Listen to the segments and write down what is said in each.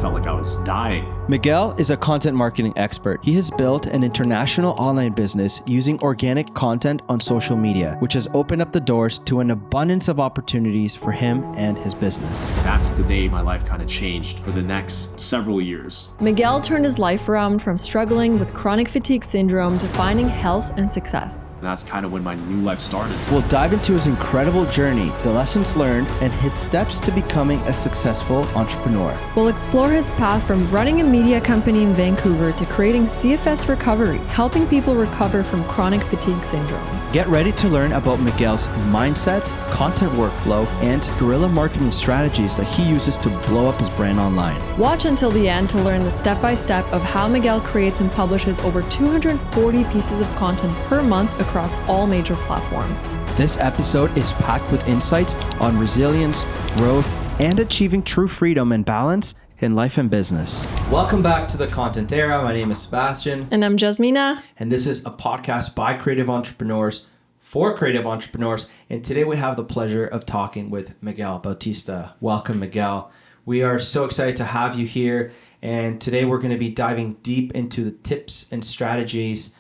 felt like I was dying. Miguel is a content marketing expert. He has built an international online business using organic content on social media, which has opened up the doors to an abundance of opportunities for him and his business. That's the day my life kind of changed for the next several years. Miguel turned his life around from struggling with chronic fatigue syndrome to finding health and success. And that's kind of when my new life started. We'll dive into his incredible journey, the lessons learned, and his steps to becoming a successful entrepreneur. We'll explore his path from running a media company in Vancouver to creating CFS Recovery, helping people recover from chronic fatigue syndrome. Get ready to learn about Miguel's mindset, content workflow, and guerrilla marketing strategies that he uses to blow up his brand online. Watch until the end to learn the step-by-step of how Miguel creates and publishes over 240 pieces of content per month across all major platforms. This episode is packed with insights on resilience, growth, and achieving true freedom and balance in life and business. Welcome back to the Content Era. My name is Sebastian. And I'm Jasmina. And this is a podcast by creative entrepreneurs for creative entrepreneurs. And today we have the pleasure of talking with Miguel Bautista. Welcome, Miguel. We are so excited to have you here. And today we're going to be diving deep into the tips and strategies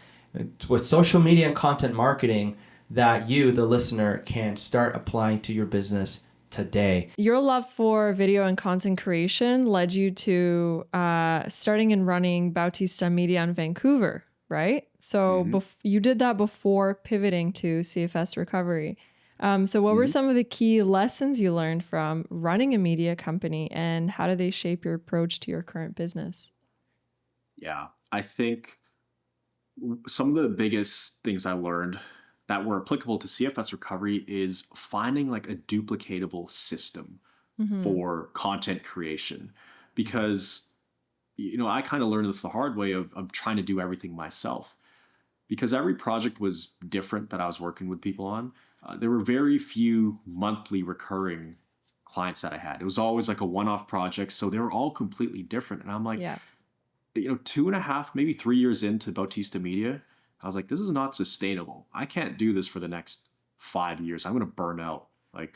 with social media and content marketing that you, the listener, can start applying to your business today. Your love for video and content creation led you to starting and running Bautista Media in Vancouver, right? So you did that before pivoting to CFS Recovery. So what were some of the key lessons you learned from running a media company, and how do they shape your approach to your current business? Yeah, I think some of the biggest things I learned that were applicable to CFS Recovery is finding like a duplicatable system for content creation. Because, you know, I kind of learned this the hard way of trying to do everything myself. Because every project was different that I was working with people on. There were very few monthly recurring clients that I had. It was always like a one-off project. So they were all completely different. And I'm like, you know, 2.5, maybe 3 years into Bautista Media, I was like, this is not sustainable. I can't do this for the next 5 years. I'm going to burn out. Like,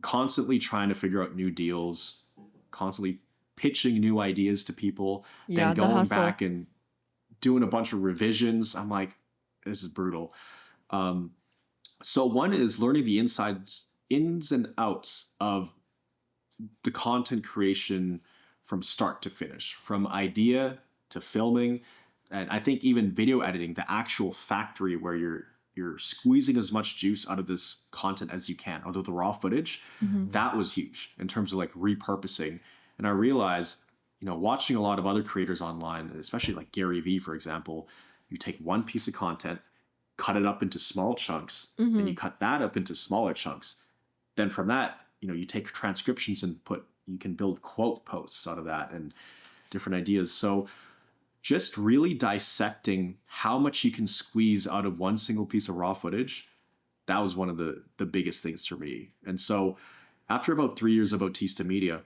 constantly trying to figure out new deals, constantly pitching new ideas to people, then going back and doing a bunch of revisions. I'm like, this is brutal. So one is learning the ins and outs of the content creation from start to finish, from idea to filming. And I think even video editing, the actual factory where you're squeezing as much juice out of this content as you can, out of the raw footage, that was huge in terms of like repurposing. And I realized, you know, watching a lot of other creators online, especially like Gary Vee, for example, you take one piece of content, cut it up into small chunks, then you cut that up into smaller chunks. Then from that, you know, you take transcriptions and you can build quote posts out of that and different ideas. So just really dissecting how much you can squeeze out of one single piece of raw footage, that was one of the biggest things for me. And so after about 3 years of Bautista Media,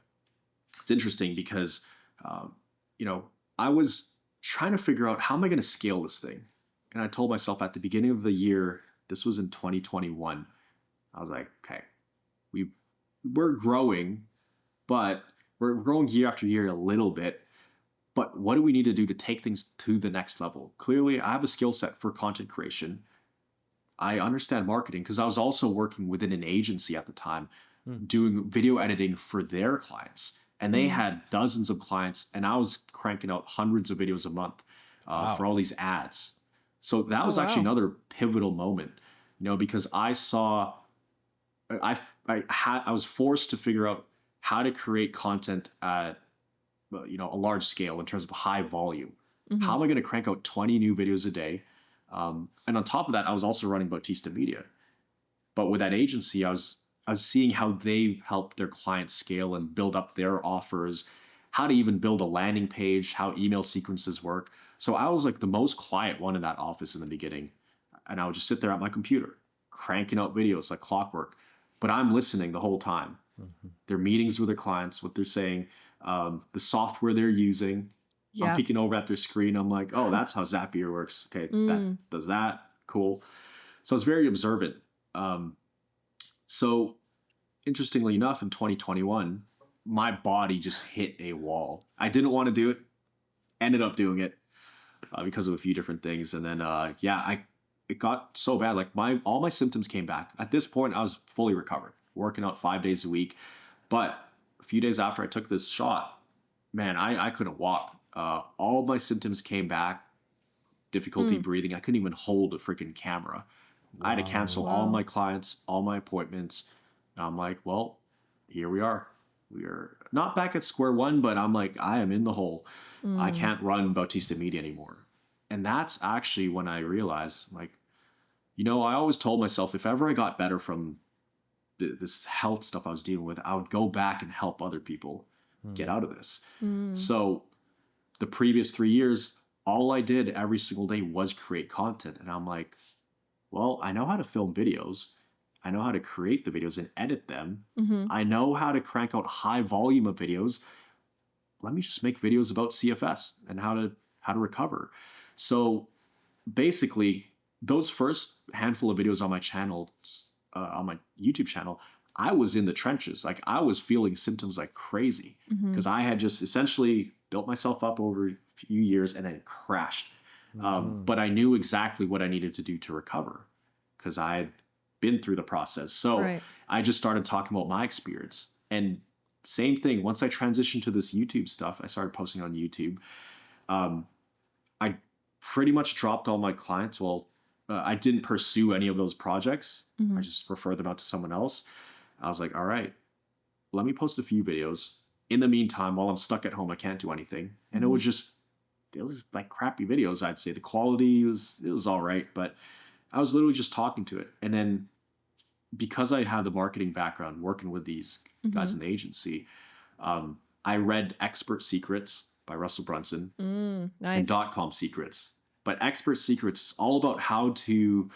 it's interesting because, you know, I was trying to figure out how am I going to scale this thing? And I told myself at the beginning of the year, this was in 2021, I was like, okay, we're growing, but we're growing year after year a little bit. But what do we need to do to take things to the next level? Clearly, I have a skill set for content creation. I understand marketing because I was also working within an agency at the time, doing video editing for their clients. And they had dozens of clients, and I was cranking out hundreds of videos a month for all these ads. So that was actually another pivotal moment, you know, because I saw, I was forced to figure out how to create content at, you know, a large scale in terms of high volume. How am I going to crank out 20 new videos a day? And on top of that, I was also running Bautista Media. But with that agency, I was seeing how they helped their clients scale and build up their offers, how to even build a landing page, how email sequences work. So I was like the most quiet one in that office in the beginning. And I would just sit there at my computer, cranking out videos like clockwork. But I'm listening the whole time. Their meetings with their clients, what they're saying, the software they're using. I'm peeking over at their screen. I'm like, oh, that's how Zapier works. Okay, that does that. Cool. So it's very observant. So interestingly enough, in 2021, my body just hit a wall. I didn't want to do it, ended up doing it because of a few different things. And then, it got so bad. Like all my symptoms came back. At this point, I was fully recovered, working out 5 days a week. But a few days after I took this shot, man, I couldn't walk. All my symptoms came back. Difficulty breathing. I couldn't even hold a freaking camera. I had to cancel all my clients, all my appointments. And I'm like, well, here we are. We are not back at square one, but I'm like, I am in the hole. I can't run Bautista Media anymore. And that's actually when I realized, like, I always told myself if ever I got better from this health stuff I was dealing with, I would go back and help other people get out of this. So the previous 3 years, all I did every single day was create content. And I'm like, well, I know how to film videos. I know how to create the videos and edit them. I know how to crank out high volume of videos. Let me just make videos about CFS and how to recover. So basically, those first handful of videos on my channel, on my YouTube channel, I was in the trenches. Like I was feeling symptoms like crazy because I had just essentially built myself up over a few years and then crashed. But I knew exactly what I needed to do to recover because I had been through the process. So I just started talking about my experience. And same thing, once I transitioned to this YouTube stuff, I started posting on YouTube. I pretty much dropped all my clients. Well, I didn't pursue any of those projects. I just referred them out to someone else. I was like, all right, let me post a few videos. In the meantime, while I'm stuck at home, I can't do anything. And it was like crappy videos, I'd say. The quality was all right, but I was literally just talking to it. And then because I had the marketing background working with these guys in the agency, I read Expert Secrets by Russell Brunson and .com Secrets. But Expert Secrets is all about how to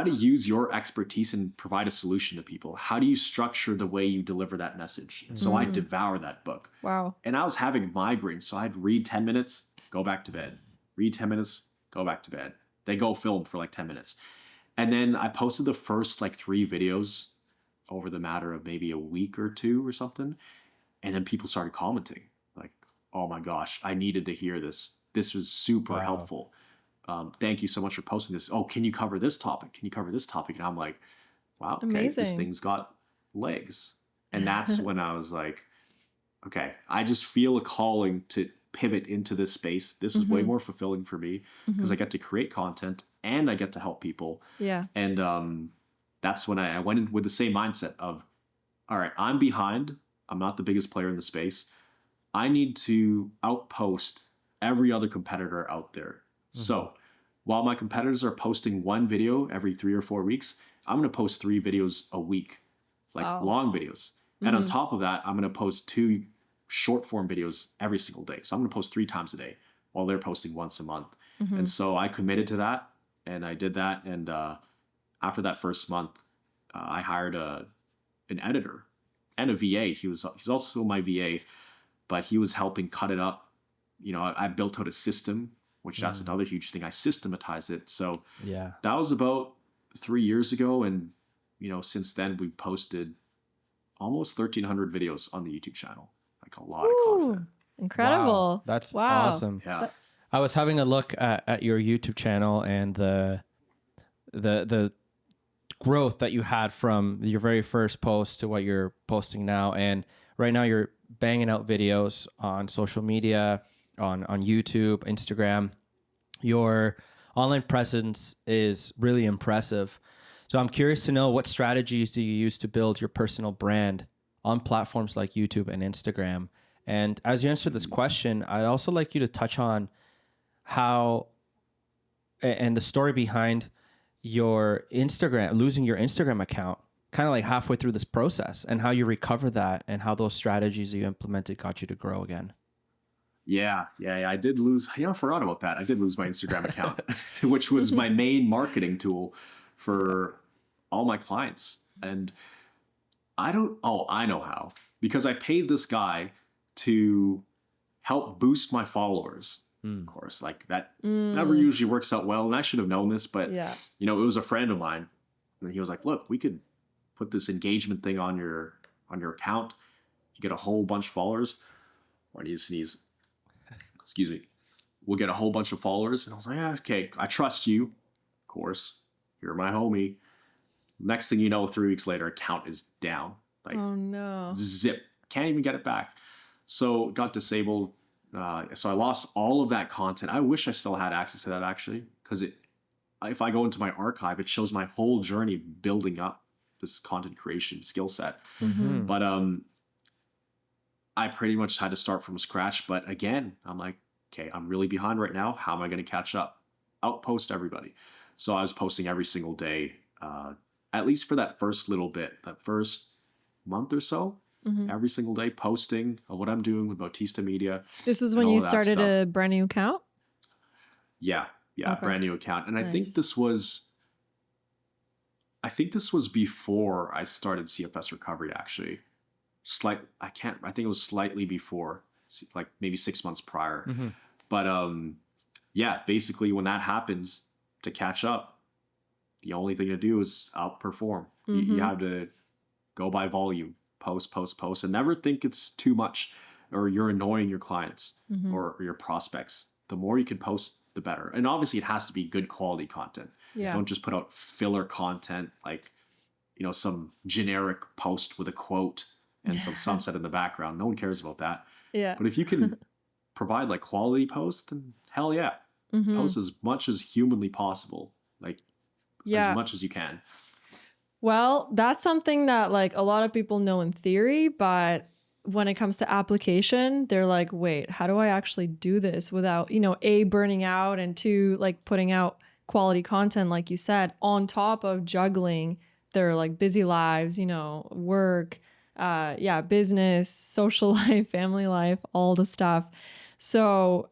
use your expertise and provide a solution to people. How do you structure the way you deliver that message? And so I devour that book. Wow. And I was having migraines, so I'd read 10 minutes, go back to bed. Read 10 minutes, go back to bed. They go film for like 10 minutes. And then I posted the first like 3 videos over the matter of maybe a week or 2 or something. And then people started commenting like, oh my gosh, I needed to hear this. This was super helpful. Thank you so much for posting this. Oh, can you cover this topic? Can you cover this topic? And I'm like, wow, okay, amazing. This thing's got legs. And that's when I was like, okay, I just feel a calling to pivot into this space. This is way more fulfilling for me because I get to create content and I get to help people. Yeah. And that's when I went in with the same mindset of, all right, I'm behind. I'm not the biggest player in the space. I need to outpost every other competitor out there. So while my competitors are posting 1 video every 3 or 4 weeks, I'm going to post 3 videos a week, like long videos. And on top of that, I'm going to post 2 short form videos every single day. So I'm going to post 3 times a day while they're posting once a month. And so I committed to that and I did that. And after that first month, I hired an editor and a VA. He's also my VA, but he was helping cut it up. I built out a system, which that's another huge thing. I systematized it. So that was about 3 years ago. And, since then we've posted almost 1,300 videos on the YouTube channel. Like a lot of content. Incredible. Wow, that's awesome. Yeah. I was having a look at your YouTube channel and the growth that you had from your very first post to what you're posting now. And right now you're banging out videos on social media, on YouTube, Instagram. Your online presence is really impressive. So I'm curious to know, what strategies do you use to build your personal brand on platforms like YouTube and Instagram? And as you answer this question, I'd also like you to touch on how and the story behind your losing your Instagram account, kind of like halfway through this process, and how you recover that and how those strategies you implemented got you to grow again. Yeah. I did lose, I forgot about that. I did lose my Instagram account, which was my main marketing tool for all my clients. And I know how, because I paid this guy to help boost my followers. Of course, like that never usually works out well. And I should have known this, but it was a friend of mine. And he was like, look, we could put this engagement thing on your account. You get a whole bunch of followers. Or I need to sneeze. Excuse me. We'll get a whole bunch of followers. And I was like, okay, I trust you. Of course. You're my homie. Next thing you know, 3 weeks later, account is down. Like, oh no. zip. Can't even get it back. So got disabled. So I lost all of that content. I wish I still had access to that actually, because if I go into my archive, it shows my whole journey building up this content creation skill set. Mm-hmm. But I pretty much had to start from scratch. But again, I'm like, okay, I'm really behind right now. How am I going to catch up? Outpost everybody. So I was posting every single day, at least for that first little bit, that first month or so. Every single day posting what I'm doing with Bautista Media. This is when you started a brand new account? Yeah, Okay. Brand new account. And I Nice. think this was before I started CFS Recovery actually. I think it was slightly before, like maybe 6 months prior. But yeah, basically when that happens, to catch up, the only thing to do is outperform. You have to go by volume. Post, and never think it's too much or you're annoying your clients or your prospects. The more you can post, the better. And obviously it has to be good quality content. Yeah. Don't just put out filler content like, some generic post with a quote and some sunset in the background. No one cares about that. Yeah. But if you can provide like quality posts, then hell yeah. Post as much as humanly possible. Like as much as you can. Well, that's something that like a lot of people know in theory, but when it comes to application, they're like, wait, how do I actually do this without, A, burning out, and 2, like putting out quality content, like you said, on top of juggling their like busy lives, work, business, social life, family life, all the stuff. So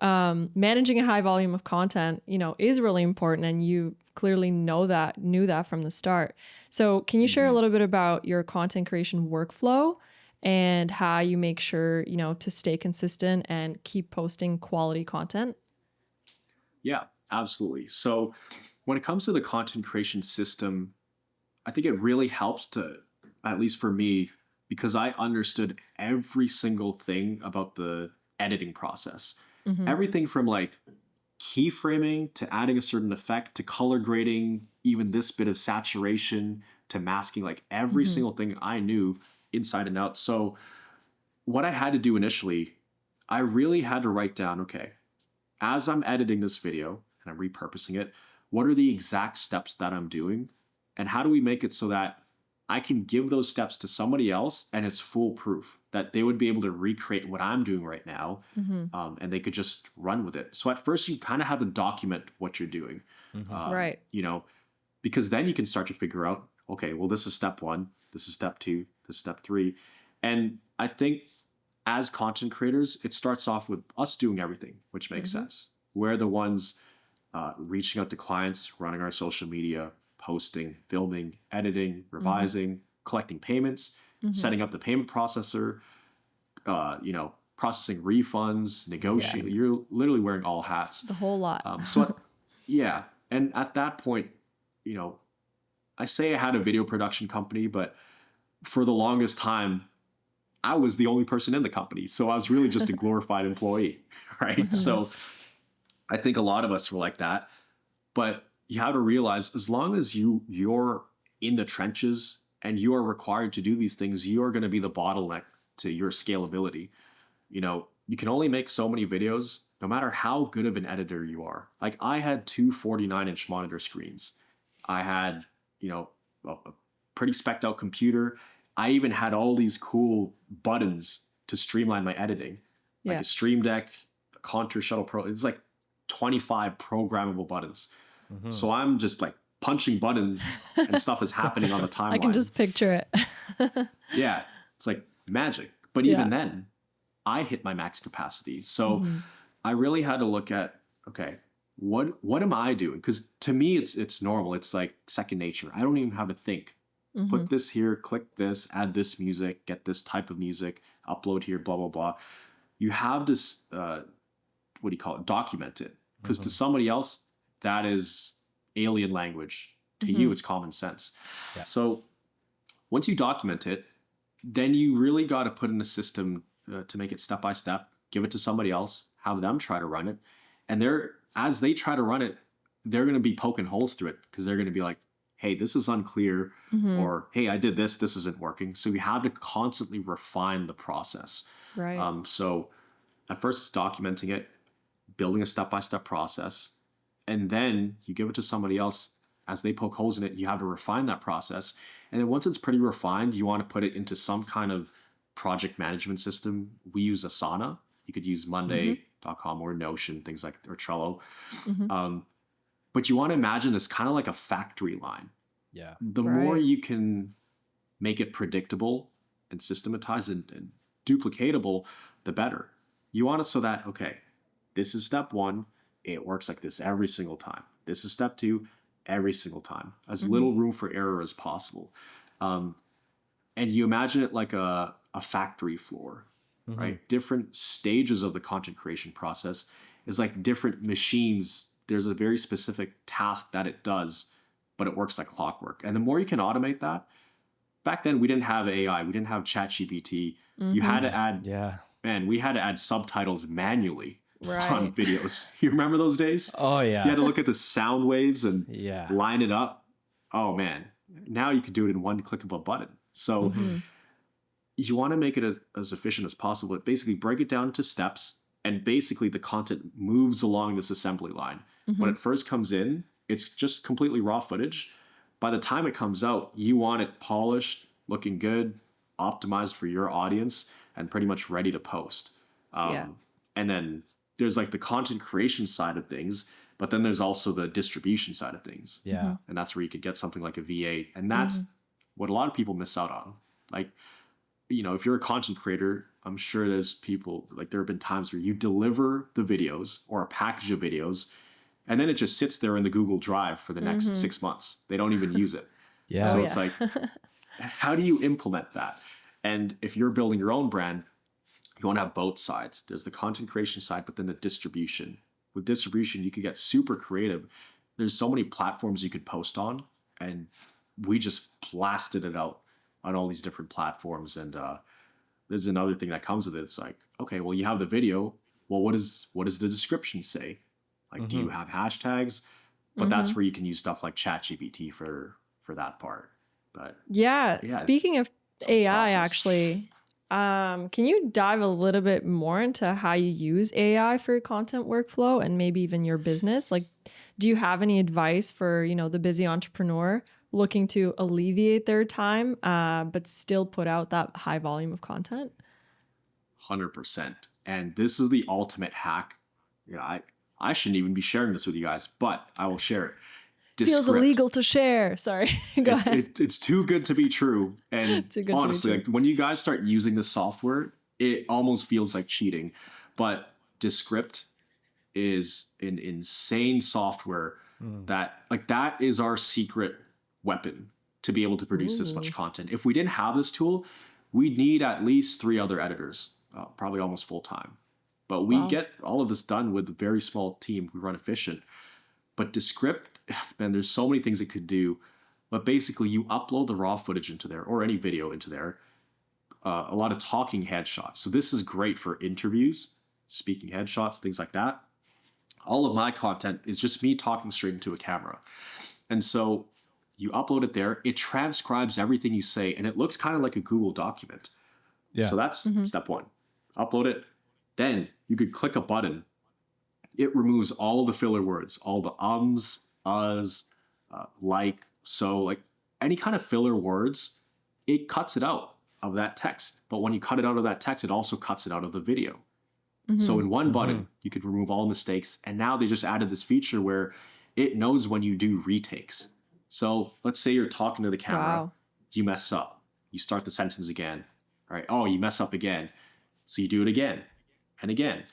managing a high volume of content, is really important. And you clearly knew that from the start. So can you share a little bit about your content creation workflow and how you make sure, to stay consistent and keep posting quality content? Yeah, absolutely. So when it comes to the content creation system, I think it really helps to, at least for me, because I understood every single thing about the editing process. Everything from like keyframing to adding a certain effect to color grading, even this bit of saturation to masking, like every single thing I knew inside and out. So what I had to do initially, I really had to write down, okay, as I'm editing this video and I'm repurposing it, what are the exact steps that I'm doing? And how do we make it so that I can give those steps to somebody else and it's foolproof, that they would be able to recreate what I'm doing right now, and they could just run with it. So at first you kind of have to document what you're doing, Right. Because then you can start to figure out, okay, well, this is step 1, this is step 2, this is step 3. And I think as content creators, it starts off with us doing everything, which makes sense. We're the ones reaching out to clients, running our social media, posting, filming, editing, revising, collecting payments, setting up the payment processor, processing refunds, negotiating. Yeah. You're literally wearing all hats. The whole lot. Yeah. And at that point, I say I had a video production company, but for the longest time, I was the only person in the company. So I was really just a glorified employee, right? So I think a lot of us were like that. But you have to realize, as long as you're in the trenches and you are required to do these things, you are going to be the bottleneck to your scalability. You can only make so many videos, no matter how good of an editor you are. Like I had 2 49-inch monitor screens. I had, a pretty spec'd out computer. I even had all these cool buttons to streamline my editing, like a Stream Deck, a Contour Shuttle Pro. It's like 25 programmable buttons. So I'm just like punching buttons and stuff is happening on the timeline. I can just picture it. Yeah, it's like magic. But even then, I hit my max capacity. So I really had to look at, okay, what am I doing? Because to me, it's normal. It's like second nature. I don't even have to think. Put this here, click this, add this music, get this type of music, upload here, blah, blah, blah. You have this, document it. Because to somebody else, that is alien language. To you, it's common sense. Yeah. So Once you document it, then you really got to put in a system to make it step by step, give it to somebody else, have them try to run it. And as they try to run it, they're going to be poking holes through it because they're going to be like, hey, this is unclear, or hey, I did this isn't working. So you have to constantly refine the process. Right. So at first it's documenting it, building a step-by-step process, and then you give it to somebody else. As they poke holes in it, you have to refine that process. And then once it's pretty refined, you want to put it into some kind of project management system. We use Asana. You could use Monday.com or Notion, things like, or Trello. But you want to imagine this kind of like a factory line. Yeah. The more you can make it predictable and systematized and duplicatable, the better. You want it so that, okay, this is step one. It works like this every single time. This is step two, every single time. As little room for error as possible. And you imagine it like a factory floor, right? Different stages of the content creation process is like different machines. There's a very specific task that it does, but it works like clockwork. And the more you can automate that, back then we didn't have AI, we didn't have ChatGPT. You had to add, we had to add subtitles manually on videos. You remember those days? Oh yeah. You had to look at the sound waves and line it up. Oh man, now you can do it in one click of a button. So you want to make it as efficient as possible, but basically break it down into steps. And basically the content moves along this assembly line. When it first comes in, it's just completely raw footage. By the time it comes out, you want it polished, looking good, optimized for your audience, and pretty much ready to post. And then there's like the content creation side of things, but then there's also the distribution side of things. Yeah. And that's where you could get something like a V8. And that's what a lot of people miss out on. Like, if you're a content creator, I'm sure there's people, like there have been times where you deliver the videos or a package of videos, and then it just sits there in the Google Drive for the next 6 months. They don't even use it. So it's like, how do you implement that? And if you're building your own brand, you want to have both sides. There's the content creation side, but then the distribution. With distribution, you could get super creative. There's so many platforms you could post on, and we just blasted it out on all these different platforms. And there's another thing that comes with it. It's like, okay, well, you have the video. Well, what does the description say? Like, do you have hashtags? But that's where you can use stuff like ChatGPT for that part. But speaking of AI, process. actually, can you dive a little bit more into how you use AI for your content workflow and maybe even your business? Like, do you have any advice for, the busy entrepreneur looking to alleviate their time, but still put out that high volume of content? 100%. And this is the ultimate hack. I shouldn't even be sharing this with you guys, but I will share it. Feels illegal to share. Sorry. Go ahead. It's too good to be true. And honestly, like when you guys start using the software, it almost feels like cheating. But Descript is an insane software that is our secret weapon to be able to produce this much content. If we didn't have this tool, we'd need at least 3 other editors, probably almost full time. But we get all of this done with a very small team. We run efficient. But Descript, man, there's so many things it could do. But basically, you upload the raw footage into there or any video into there. A lot of talking headshots. So this is great for interviews, speaking headshots, things like that. All of my content is just me talking straight into a camera. And so you upload it there. It transcribes everything you say, and it looks kind of like a Google document. Yeah. So that's step one. Upload it. Then you could click a button. It removes all the filler words, all the ums, uhs, like, so, like any kind of filler words, it cuts it out of that text. But when you cut it out of that text, it also cuts it out of the video. So in one button, you could remove all mistakes. And now they just added this feature where it knows when you do retakes. So let's say you're talking to the camera, you mess up, you start the sentence again. All right. Oh, you mess up again. So you do it again and again.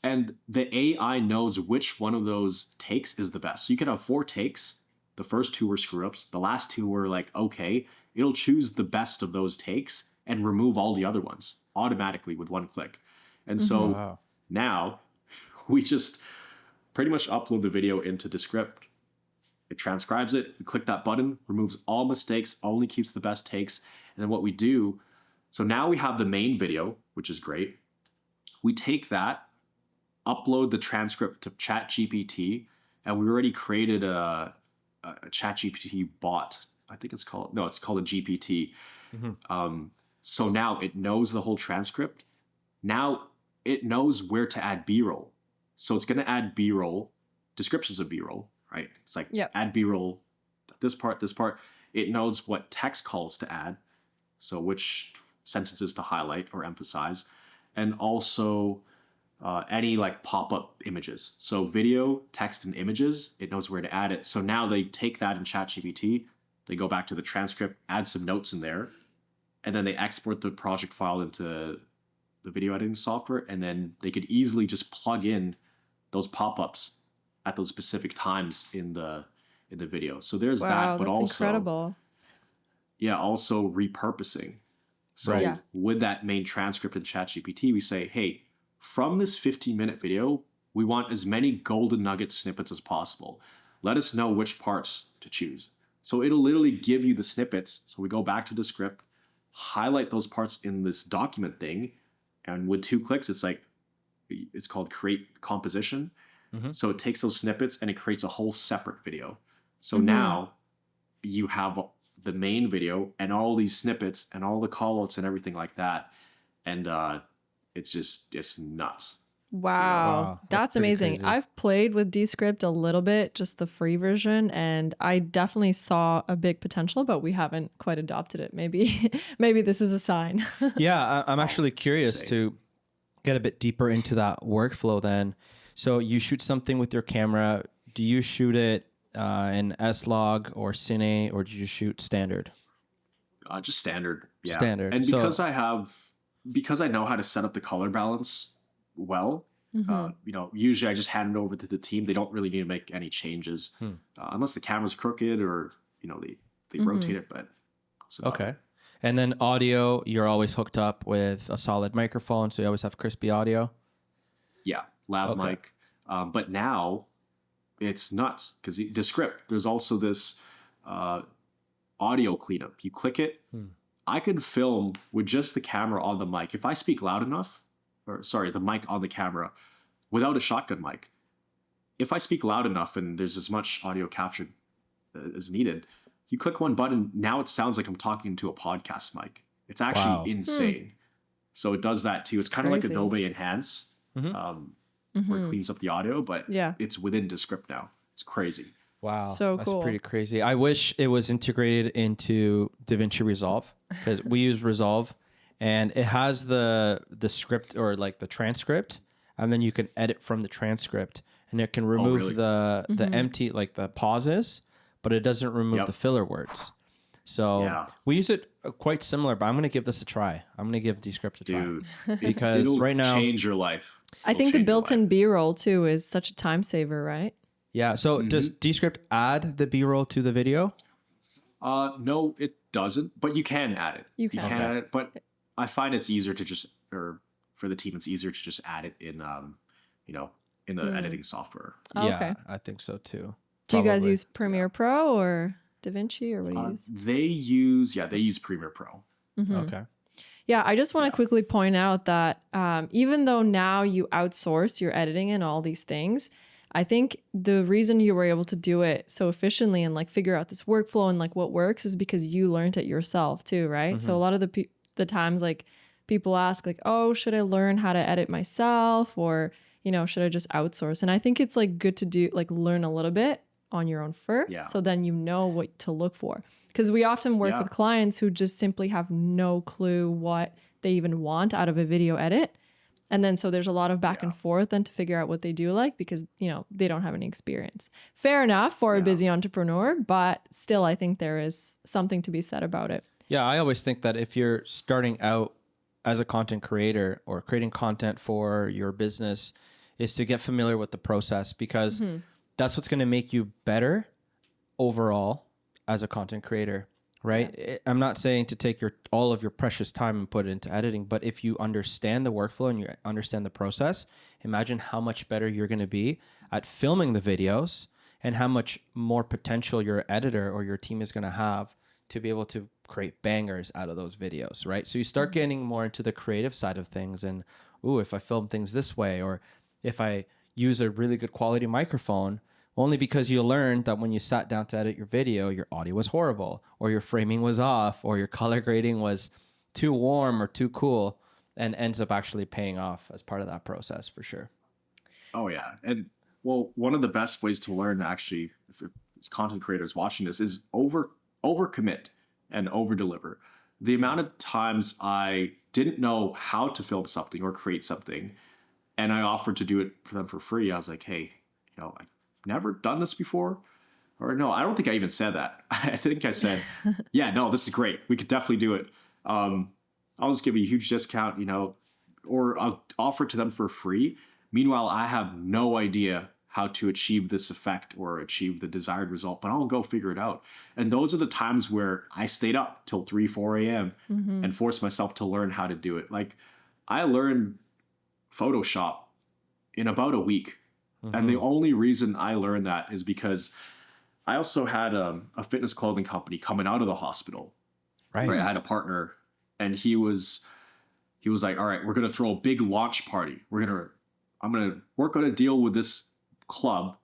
And the AI knows which one of those takes is the best. So you could have 4 takes. The first 2 were screw ups. The last 2 were like, okay, it'll choose the best of those takes and remove all the other ones automatically with one click. And so now we just pretty much upload the video into Descript. It transcribes it. We click that button, removes all mistakes, only keeps the best takes. And then what we do, so now we have the main video, which is great. We take that, upload the transcript to ChatGPT, and we already created a ChatGPT bot. I think it's called a GPT. So now it knows the whole transcript. Now it knows where to add B-roll. So it's going to add B-roll, descriptions of B-roll, right? It's like add B-roll, this part. It knows what text calls to add. So which sentences to highlight or emphasize. And also any like pop-up images. So video, text, and images, it knows where to add it. So now they take that in ChatGPT, they go back to the transcript, add some notes in there, and then they export the project file into the video editing software, and then they could easily just plug in those pop-ups at those specific times in the video. So there's that, but that's also incredible. Yeah, also repurposing. So with that main transcript in ChatGPT, we say, hey, from this 15-minute video, we want as many golden nugget snippets as possible. Let us know which parts to choose. So it'll literally give you the snippets. So we go back to Descript, highlight those parts in this document thing, and with 2 clicks, it's called create composition. So it takes those snippets and it creates a whole separate video. So now you have the main video and all these snippets and all the callouts and everything like that. And it's nuts. Wow. That's amazing. crazy. I've played with Descript a little bit, just the free version, and I definitely saw a big potential, but we haven't quite adopted it. Maybe this is a sign. Yeah, I'm actually it's curious insane. to get a bit deeper into that workflow then. So you shoot something with your camera. Do you shoot it in S-Log or Cine, or do you shoot standard? Just standard. Yeah. Standard. And So- because I know how to set up the color balance well, usually I just hand it over to the team. They don't really need to make any changes unless the camera's crooked or, they rotate it, but that's about Okay. it. And then audio, you're always hooked up with a solid microphone, so you always have crispy audio. Yeah. Lav Okay. mic. But now it's nuts because Descript, there's also this audio cleanup. You click it. I could film with just the camera on the mic. If I speak loud enough, the mic on the camera without a shotgun mic, if I speak loud enough and there's as much audio captured as needed, you click one button, now it sounds like I'm talking to a podcast mic. It's actually Wow. insane. So it does that too. It's kind of like Crazy. Adobe Enhance, where it cleans up the audio, but it's within Descript now. It's crazy. Wow. So That's cool. pretty crazy. I wish it was integrated into DaVinci Resolve, because we use Resolve and it has the script or like the transcript, and then you can edit from the transcript and it can remove really? the empty, like the pauses, but it doesn't remove the filler words. So we use it quite similar, but I'm going to give this a try. I'm going to give Descript a try. Dude, Because it'll right now, change your life. I think the built-in B-roll too is such a time saver, right? yeah. So does Descript add the B-roll to the video? No, it doesn't, but you can add it. You can. add it, but I find it's easier to just, or for the team, it's easier to just add it in, in the editing software. Oh, Yeah, okay. I think so too. Do you guys Probably. use Premiere Pro or DaVinci, or what do you use? They use Premiere Pro. Okay. Yeah, I just want to quickly point out that even though now you outsource your editing and all these things, I think the reason you were able to do it so efficiently and like figure out this workflow and like what works is because you learned it yourself too, right? So a lot of the times like people ask like, oh, should I learn how to edit myself, or, should I just outsource? And I think it's like good to do like learn a little bit on your own first, so then you know what to look for. Because we often work with clients who just simply have no clue what they even want out of a video edit. And then so there's a lot of back and forth then to figure out what they do like, because, they don't have any experience. Fair enough for a busy entrepreneur, but still I think there is something to be said about it. Yeah, I always think that if you're starting out as a content creator or creating content for your business, is to get familiar with the process, because that's what's going to make you better overall as a content creator, right? Yeah. I'm not saying to take all of your precious time and put it into editing, but if you understand the workflow and you understand the process, imagine how much better you're going to be at filming the videos and how much more potential your editor or your team is going to have to be able to create bangers out of those videos, right? So you start getting more into the creative side of things, and if I film things this way, or if I use a really good quality microphone, only because you learned that when you sat down to edit your video, your audio was horrible, or your framing was off, or your color grading was too warm or too cool, and ends up actually paying off as part of that process for sure. Oh yeah. And well, one of the best ways to learn, actually, if it's content creators watching this, is overcommit and over deliver. The amount of times I didn't know how to film something or create something, and I offered to do it for them for free. I was like, hey, I've never done this before. Or no, I don't think I even said that. I think I said, yeah, no, this is great. We could definitely do it. I'll just give you a huge discount, or I'll offer it to them for free. Meanwhile, I have no idea how to achieve this effect or achieve the desired result, but I'll go figure it out. And those are the times where I stayed up till 3, 4 a.m. And forced myself to learn how to do it. Like, I learned Photoshop in about a week. And the only reason I learned that is because I also had a fitness clothing company coming out of the hospital. Right. I had a partner, and he was like, all right, we're going to throw a big launch party. I'm going to work on a deal with this club,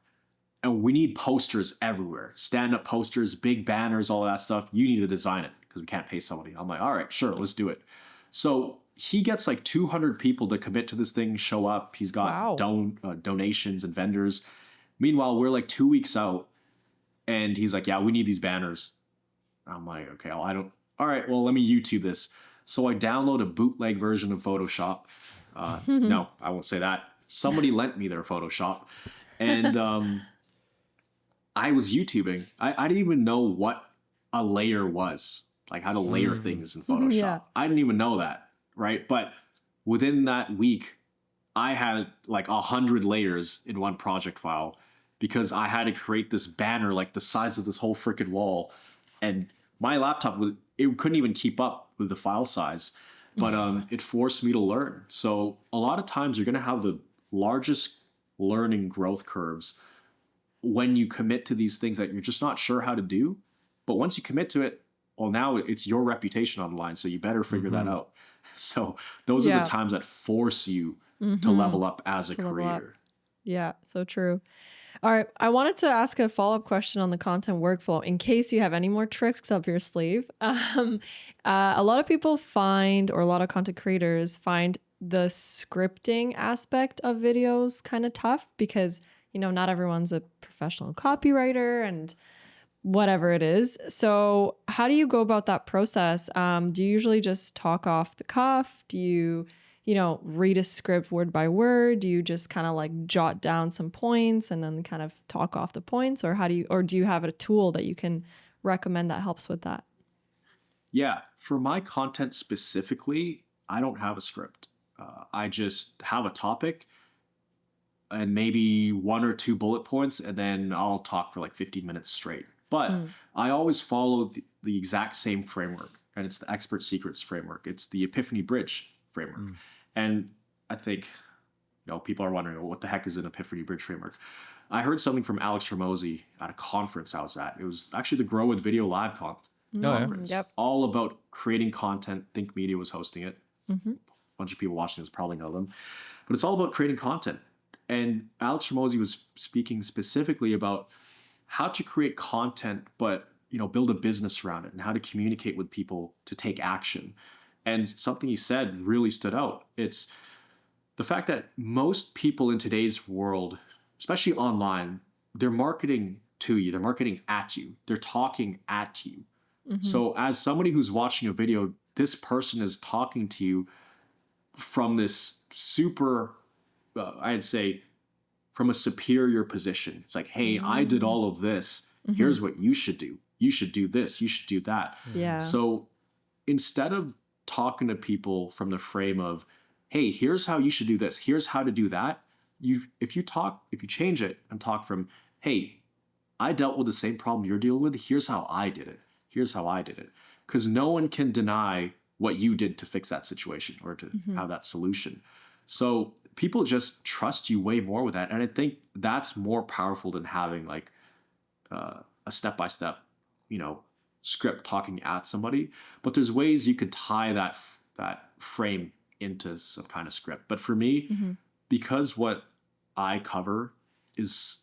and we need posters everywhere, stand-up posters, big banners, all that stuff. You need to design it because we can't pay somebody. I'm like, all right, sure, let's do it. So he gets like 200 people to commit to this thing, show up. He's got donations and vendors. Meanwhile, we're like 2 weeks out, and he's like, yeah, we need these banners. I'm like, okay, all right, well, let me YouTube this. So I download a bootleg version of Photoshop. No, I won't say that. Somebody lent me their Photoshop, and I was YouTubing. I didn't even know what a layer was, like how to layer things in Photoshop. Yeah. I didn't even know that, right? But within that week, I had like 100 layers in one project file because I had to create this banner like the size of this whole freaking wall, and my laptop it couldn't even keep up with the file size. But it forced me to learn. So a lot of times you're going to have the largest learning growth curves when you commit to these things that you're just not sure how to do. But once you commit to it, well, now it's your reputation on the line. So you better figure that out. So those are the times that force you to level up as a creator. Yeah, so true. All right. I wanted to ask a follow-up question on the content workflow in case you have any more tricks up your sleeve. A lot of people find, or a lot of content creators find, the scripting aspect of videos kind of tough because, not everyone's a professional copywriter and whatever it is. So how do you go about that process? Do you usually just talk off the cuff? Do you read a script word by word? Do you just kind of like jot down some points and then kind of talk off the points? Or do you have a tool that you can recommend that helps with that? Yeah. For my content specifically, I don't have a script. I just have a topic and maybe 1 or 2 bullet points, and then I'll talk for like 15 minutes straight. But I always follow the exact same framework, and it's the Expert Secrets framework. It's the Epiphany Bridge framework. And I think, people are wondering, well, what the heck is an Epiphany Bridge framework? I heard something from Alex Ramosi at a conference I was at. It was actually the Grow with Video Lab conference. Yep. All about creating content. Think Media was hosting it. A bunch of people watching this probably know them. But it's all about creating content. And Alex Ramosi was speaking specifically about how to create content, but build a business around it, and how to communicate with people to take action. And something he said really stood out. It's the fact that most people in today's world, especially online, they're marketing to you. They're marketing at you. They're talking at you. So as somebody who's watching a video, this person is talking to you from this super, I'd say, from a superior position. It's like, hey, I did all of this. Here's what you should do. You should do this. You should do that. Yeah. So instead of talking to people from the frame of, hey, here's how you should do this, here's how to do that, if you change it and talk from, hey, I dealt with the same problem you're dealing with, here's how I did it. Here's how I did it. Because no one can deny what you did to fix that situation or to have that solution. So people just trust you way more with that. And I think that's more powerful than having like a step-by-step, script talking at somebody, but there's ways you could tie that frame into some kind of script. But for me, because what I cover is,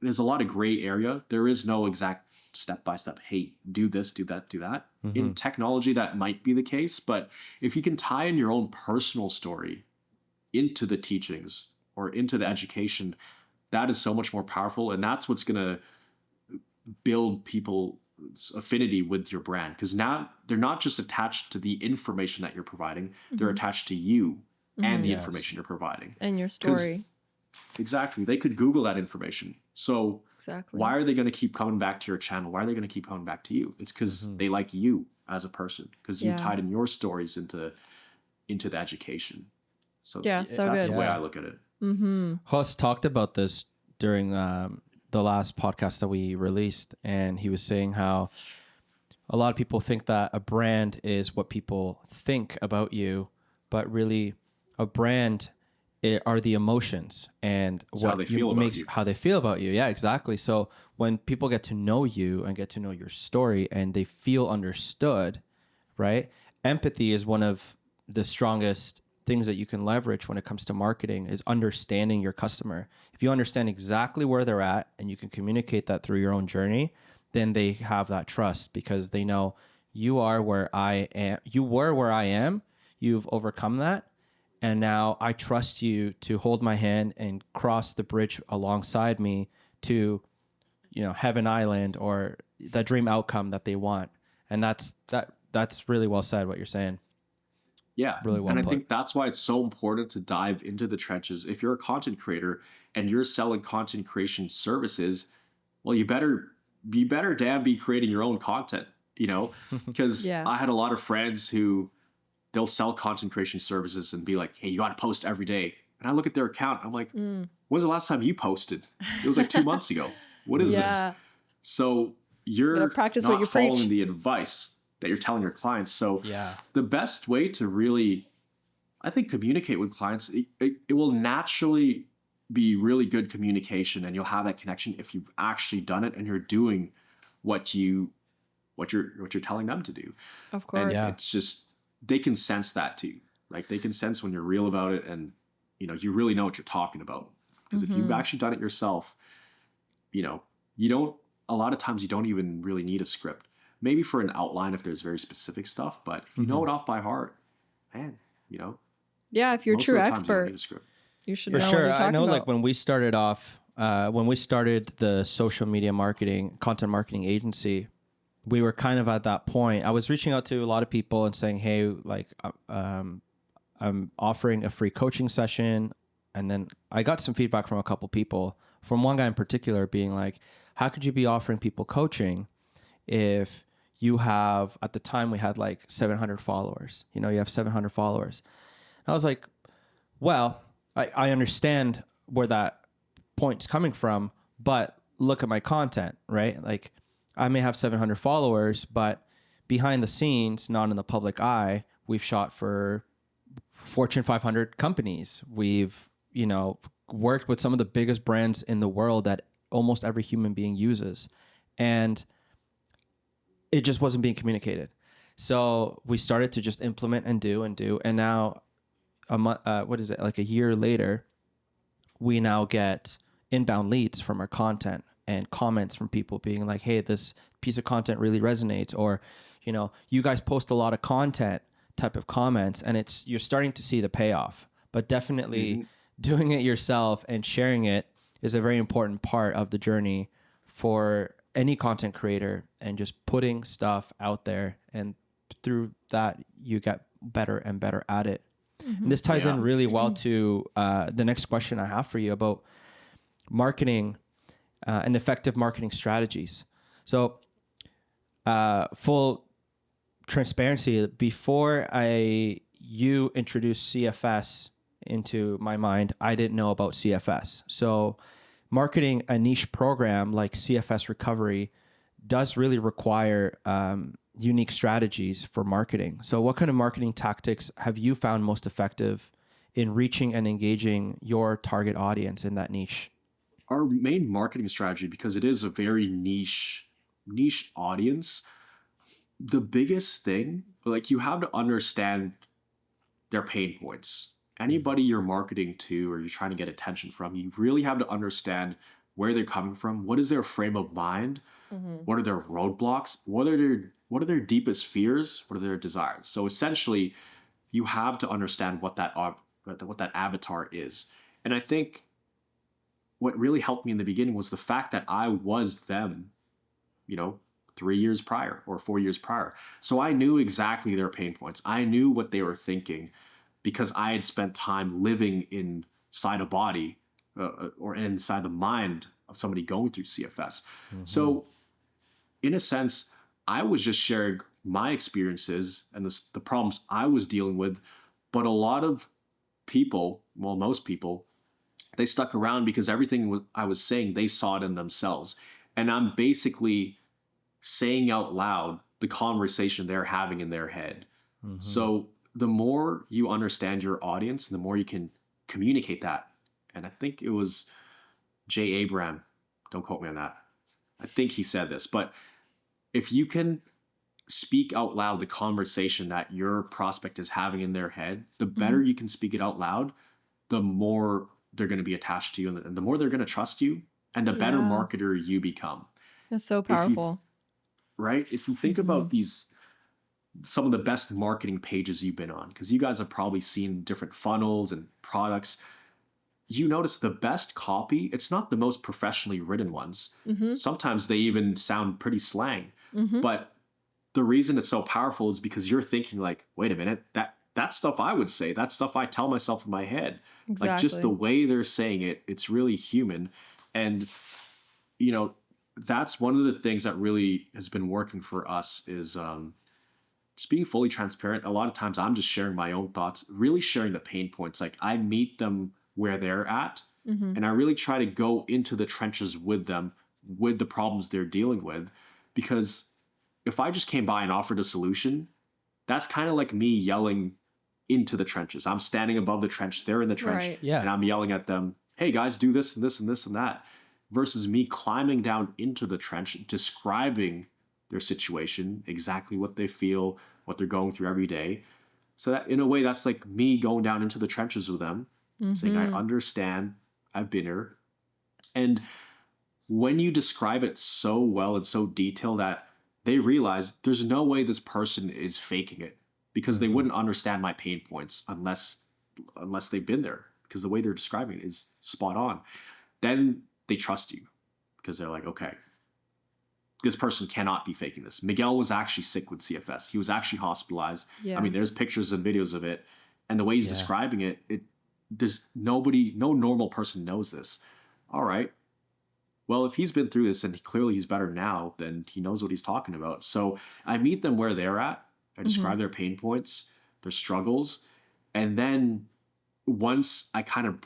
there's a lot of gray area. There is no exact step-by-step, hey, do this, do that, do that. In technology, that might be the case, but if you can tie in your own personal story into the teachings or into the education, that is so much more powerful. And that's what's going to build people's affinity with your brand. Because now they're not just attached to the information that you're providing, they're attached to you and the information you're providing. And your story. Exactly. They could Google that information. So exactly. Why are they going to keep coming back to your channel? Why are they going to keep coming back to you? It's because they like you as a person, because you've tied in your stories into the education. So that's the way I look at it. Huss talked about this during the last podcast that we released, and he was saying how a lot of people think that a brand is what people think about you, but really a brand are the emotions and it's what how they feel about you. Yeah, exactly. So when people get to know you and get to know your story and they feel understood, right? Empathy is one of the strongest things that you can leverage when it comes to marketing, is understanding your customer. If you understand exactly where they're at and you can communicate that through your own journey, then they have that trust because they know you are where I am. You were where I am. You've overcome that. And now I trust you to hold my hand and cross the bridge alongside me to, Heaven Island, or that dream outcome that they want. And that's really well said, what you're saying. Yeah. Really well and I put. think that's why it's so important to dive into the trenches. If you're a content creator and you're selling content creation services, well, you better damn be creating your own content, because I had a lot of friends who they'll sell content creation services and be like, hey, you got to post every day. And I look at their account. I'm like, when's the last time you posted? It was like 2 months ago. What is this? So you're practice not what you following preach. the advice that you're telling your clients. So the best way to really, I think, communicate with clients, it will naturally be really good communication, and you'll have that connection if you've actually done it and you're doing what you're telling them to do. Of course. And it's just, they can sense that too. Like they can sense when you're real about it, and you really know what you're talking about. Because if you've actually done it yourself, you don't, a lot of times you don't even really need a script. Maybe for an outline if there's very specific stuff, but if you know it off by heart, man, yeah, if you're a true expert, you should know what you're talking I know, about. like when we started off, when we started the social media marketing, content marketing agency, we were kind of at that point. I was reaching out to a lot of people and saying, hey, like, I'm offering a free coaching session. And then I got some feedback from a couple people, from one guy in particular being like, how could you be offering people coaching if you have, at the time we had like 700 followers, you have 700 followers. And I was like, well, I understand where that point's coming from, but look at my content, right? Like I may have 700 followers, but behind the scenes, not in the public eye, we've shot for Fortune 500 companies. We've, worked with some of the biggest brands in the world that almost every human being uses. And it just wasn't being communicated. So we started to just implement and do. And now, like a year later, we now get inbound leads from our content and comments from people being like, hey, this piece of content really resonates, or, you guys post a lot of content type of comments, and you're starting to see the payoff. But definitely doing it yourself and sharing it is a very important part of the journey for any content creator, and just putting stuff out there, and through that you get better and better at it. And this ties in really well to the next question I have for you about marketing and effective marketing strategies. So full transparency, before you introduced CFS into my mind, I didn't know about CFS. So marketing a niche program like CFS Recovery does really require unique strategies for marketing. So what kind of marketing tactics have you found most effective in reaching and engaging your target audience in that niche? our main marketing strategy, because it is a very niche audience, the biggest thing, like, you have to understand their pain points. Anybody you're marketing to or you're trying to get attention from, you really have to understand where they're coming from. What is their frame of mind? What are their roadblocks? What are their deepest fears? What are their desires? So essentially, you have to understand what that avatar is. And I think what really helped me in the beginning was the fact that I was them, 3 years prior or 4 years prior. So I knew exactly their pain points. I knew what they were thinking because I had spent time living inside a body or inside the mind of somebody going through CFS. So in a sense, I was just sharing my experiences and the problems I was dealing with. But a lot of people, well, most people, they stuck around because everything I was saying, they saw it in themselves. And I'm basically saying out loud the conversation they're having in their head. So the more you understand your audience, the more you can communicate that. And I think it was Jay Abraham, don't quote me on that, I think he said this, but if you can speak out loud the conversation that your prospect is having in their head, the better you can speak it out loud, the more they're going to be attached to you, and the more they're going to trust you, and the better marketer you become. That's so powerful. Right? If you think about some of the best marketing pages you've been on, because you guys have probably seen different funnels and products, you notice the best copy, it's not the most professionally written ones. Sometimes they even sound pretty slang. But the reason it's so powerful is because you're thinking like, wait a minute, that stuff I would say, that stuff I tell myself in my head. Exactly. Like, just the way they're saying it, it's really human. And, that's one of the things that really has been working for us is just being fully transparent. A lot of times I'm just sharing my own thoughts, really sharing the pain points. Like, I meet them where they're at, and I really try to go into the trenches with them, with the problems they're dealing with. Because if I just came by and offered a solution, that's kind of like me yelling into the trenches. I'm standing above the trench, they're in the trench, Right. Yeah. and I'm yelling at them, hey guys, do this and this and this and that. Versus me climbing down into the trench, describing their situation, exactly what they feel, what they're going through every day. So that, in a way, that's like me going down into the trenches with them, saying, I understand, I've been here. And when you describe it so well and so detailed that they realize there's no way this person is faking it, because they wouldn't understand my pain points unless they've been there, because the way they're describing it is spot on. Then they trust you because they're like, okay, this person cannot be faking this. Miguel was actually sick with CFS. He was actually hospitalized. Yeah. I mean, there's pictures and videos of it. And the way he's describing it, there's no normal person knows this. All right. Well, if he's been through this and clearly he's better now, then he knows what he's talking about. So I meet them where they're at. I describe their pain points, their struggles. And then once I kind of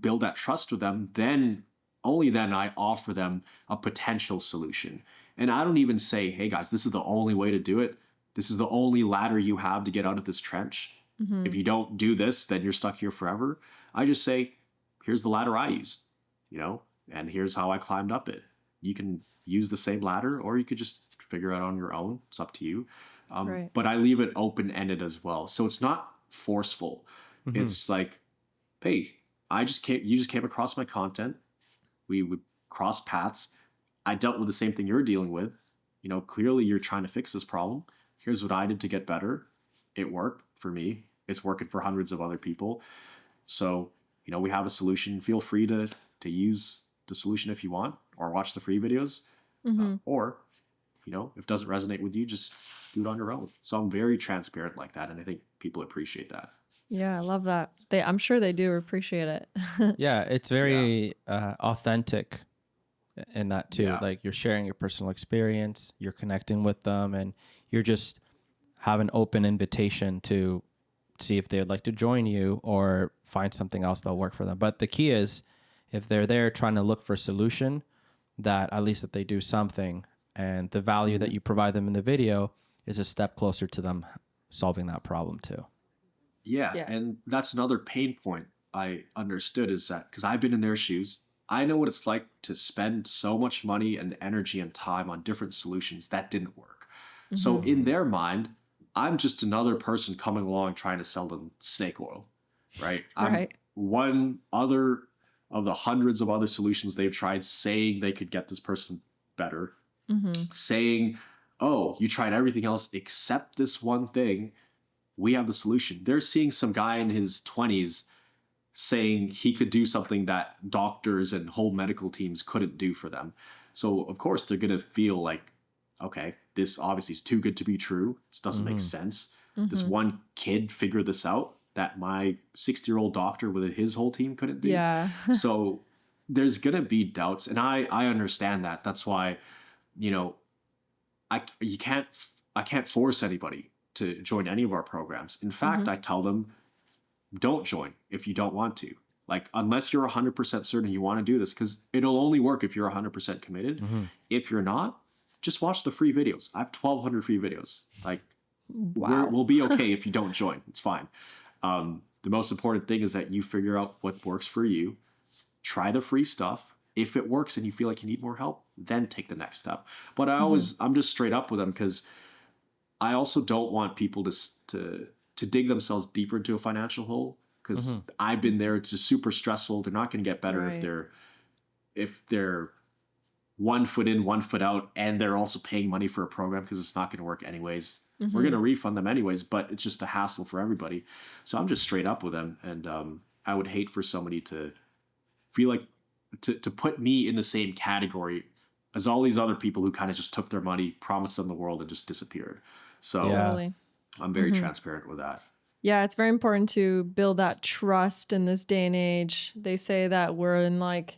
build that trust with them, then only then I offer them a potential solution. And I don't even say, hey guys, this is the only way to do it. This is the only ladder you have to get out of this trench. If you don't do this, then you're stuck here forever. I just say, here's the ladder I used, and here's how I climbed up it. You can use the same ladder, or you could just figure it out on your own. It's up to you. Right. But I leave it open-ended as well. So it's not forceful. It's like, hey, you just came across my content. We would cross paths. I dealt with the same thing you're dealing with. Clearly you're trying to fix this problem. Here's what I did to get better. It worked for me. It's working for hundreds of other people. So, we have a solution. Feel free to use the solution if you want, or watch the free videos. Or, if it doesn't resonate with you, just do it on your own. So I'm very transparent like that. And I think people appreciate that. Yeah, I love that. I'm sure they do appreciate it. Yeah, it's very authentic in that too. Yeah. Like, you're sharing your personal experience, you're connecting with them, and you're just have an open invitation to see if they'd like to join you or find something else that'll work for them. But the key is, if they're there trying to look for a solution, that at least that they do something, and the value that you provide them in the video is a step closer to them solving that problem too. Yeah. Yeah. And that's another pain point I understood, is that because I've been in their shoes, I know what it's like to spend so much money and energy and time on different solutions that didn't work. So in their mind, I'm just another person coming along trying to sell them snake oil, right? I'm Right. one other of the hundreds of other solutions they've tried, saying they could get this person better, saying, oh, you tried everything else except this one thing. We have the solution. They're seeing some guy in his 20s saying he could do something that doctors and whole medical teams couldn't do for them. So, of course, they're going to feel like, okay, this obviously is too good to be true. This doesn't make sense. This one kid figured this out that my 60-year-old doctor with his whole team couldn't do. Yeah. So there's going to be doubts. And I understand that. That's why, you know, I can't force anybody to join any of our programs. In fact, I tell them, don't join if you don't want to. Like, unless you're 100% certain you want to do this, because it'll only work if you're 100% committed. If you're not, just watch the free videos. I have 1,200 free videos. Like, Wow. we'll be okay if you don't join. It's fine. The most important thing is that you figure out what works for you. Try the free stuff. If it works and you feel like you need more help, then take the next step. But I'm just straight up with them, because I also don't want people to dig themselves deeper into a financial hole, because I've been there. It's just super stressful. They're not going to get better if they're 1 foot in, 1 foot out, and they're also paying money for a program, because it's not going to work anyways. We're going to refund them anyways, but it's just a hassle for everybody. So I'm just straight up with them, and I would hate for somebody to feel like to put me in the same category as all these other people who kind of just took their money, promised them the world, and just disappeared. So Totally. I'm very transparent with that. Yeah, it's very important to build that trust in this day and age. They say that we're in, like,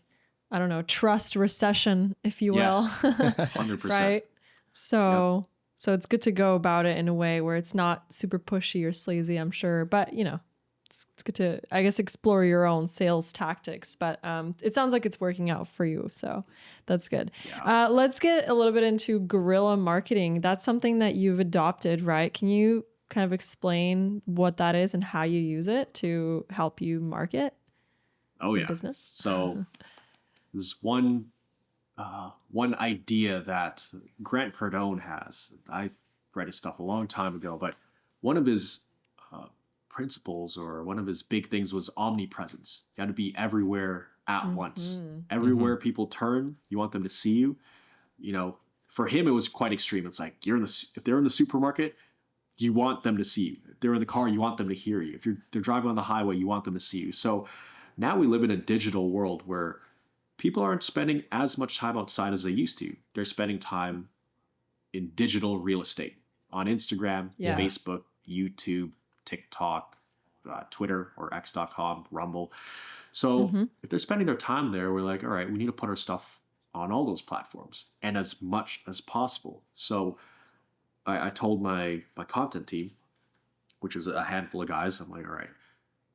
I don't know, trust recession, if you will. Yes, 100%. Right? So it's good to go about it in a way where it's not super pushy or sleazy, I'm sure. But, you know, it's good to, I guess, explore your own sales tactics. But it sounds like it's working out for you. So that's good. Yeah. Let's get a little bit into guerrilla marketing. That's something that you've adopted, right? Can you kind of explain what that is and how you use it to help you market your business? So there's one idea that Grant Cardone has. I read his stuff a long time ago, but one of his principles, or one of his big things, was omnipresence. You got to be everywhere at once. Everywhere people turn, you want them to see you. You know, for him, it was quite extreme. It's like, if they're in the supermarket, you want them to see you. If they're in the car, you want them to hear you. If they're driving on the highway, you want them to see you. So now we live in a digital world where people aren't spending as much time outside as they used to. They're spending time in digital real estate on Instagram, Facebook, YouTube, TikTok, Twitter, or X.com, Rumble. So if they're spending their time there, we're like, all right, we need to put our stuff on all those platforms and as much as possible. So I told my content team, which is a handful of guys, I'm like, all right,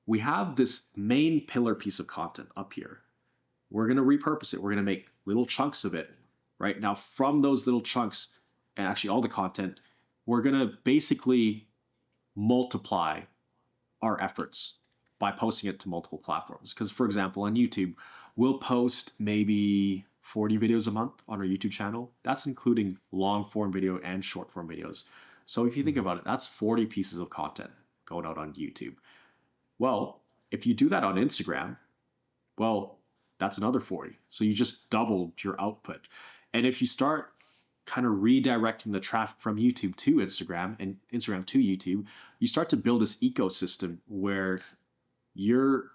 we have this main pillar piece of content up here. We're going to repurpose it. We're going to make little chunks of it. Right now, from those little chunks, and actually all the content, we're going to basically multiply our efforts by posting it to multiple platforms. Because, for example, on YouTube, we'll post maybe 40 videos a month on our YouTube channel. That's including long form video and short form videos. So if you think about it, that's 40 pieces of content going out on YouTube. Well, if you do that on Instagram, well, that's another 40. So you just doubled your output. And if you start kind of redirecting the traffic from YouTube to Instagram and Instagram to YouTube, you start to build this ecosystem where your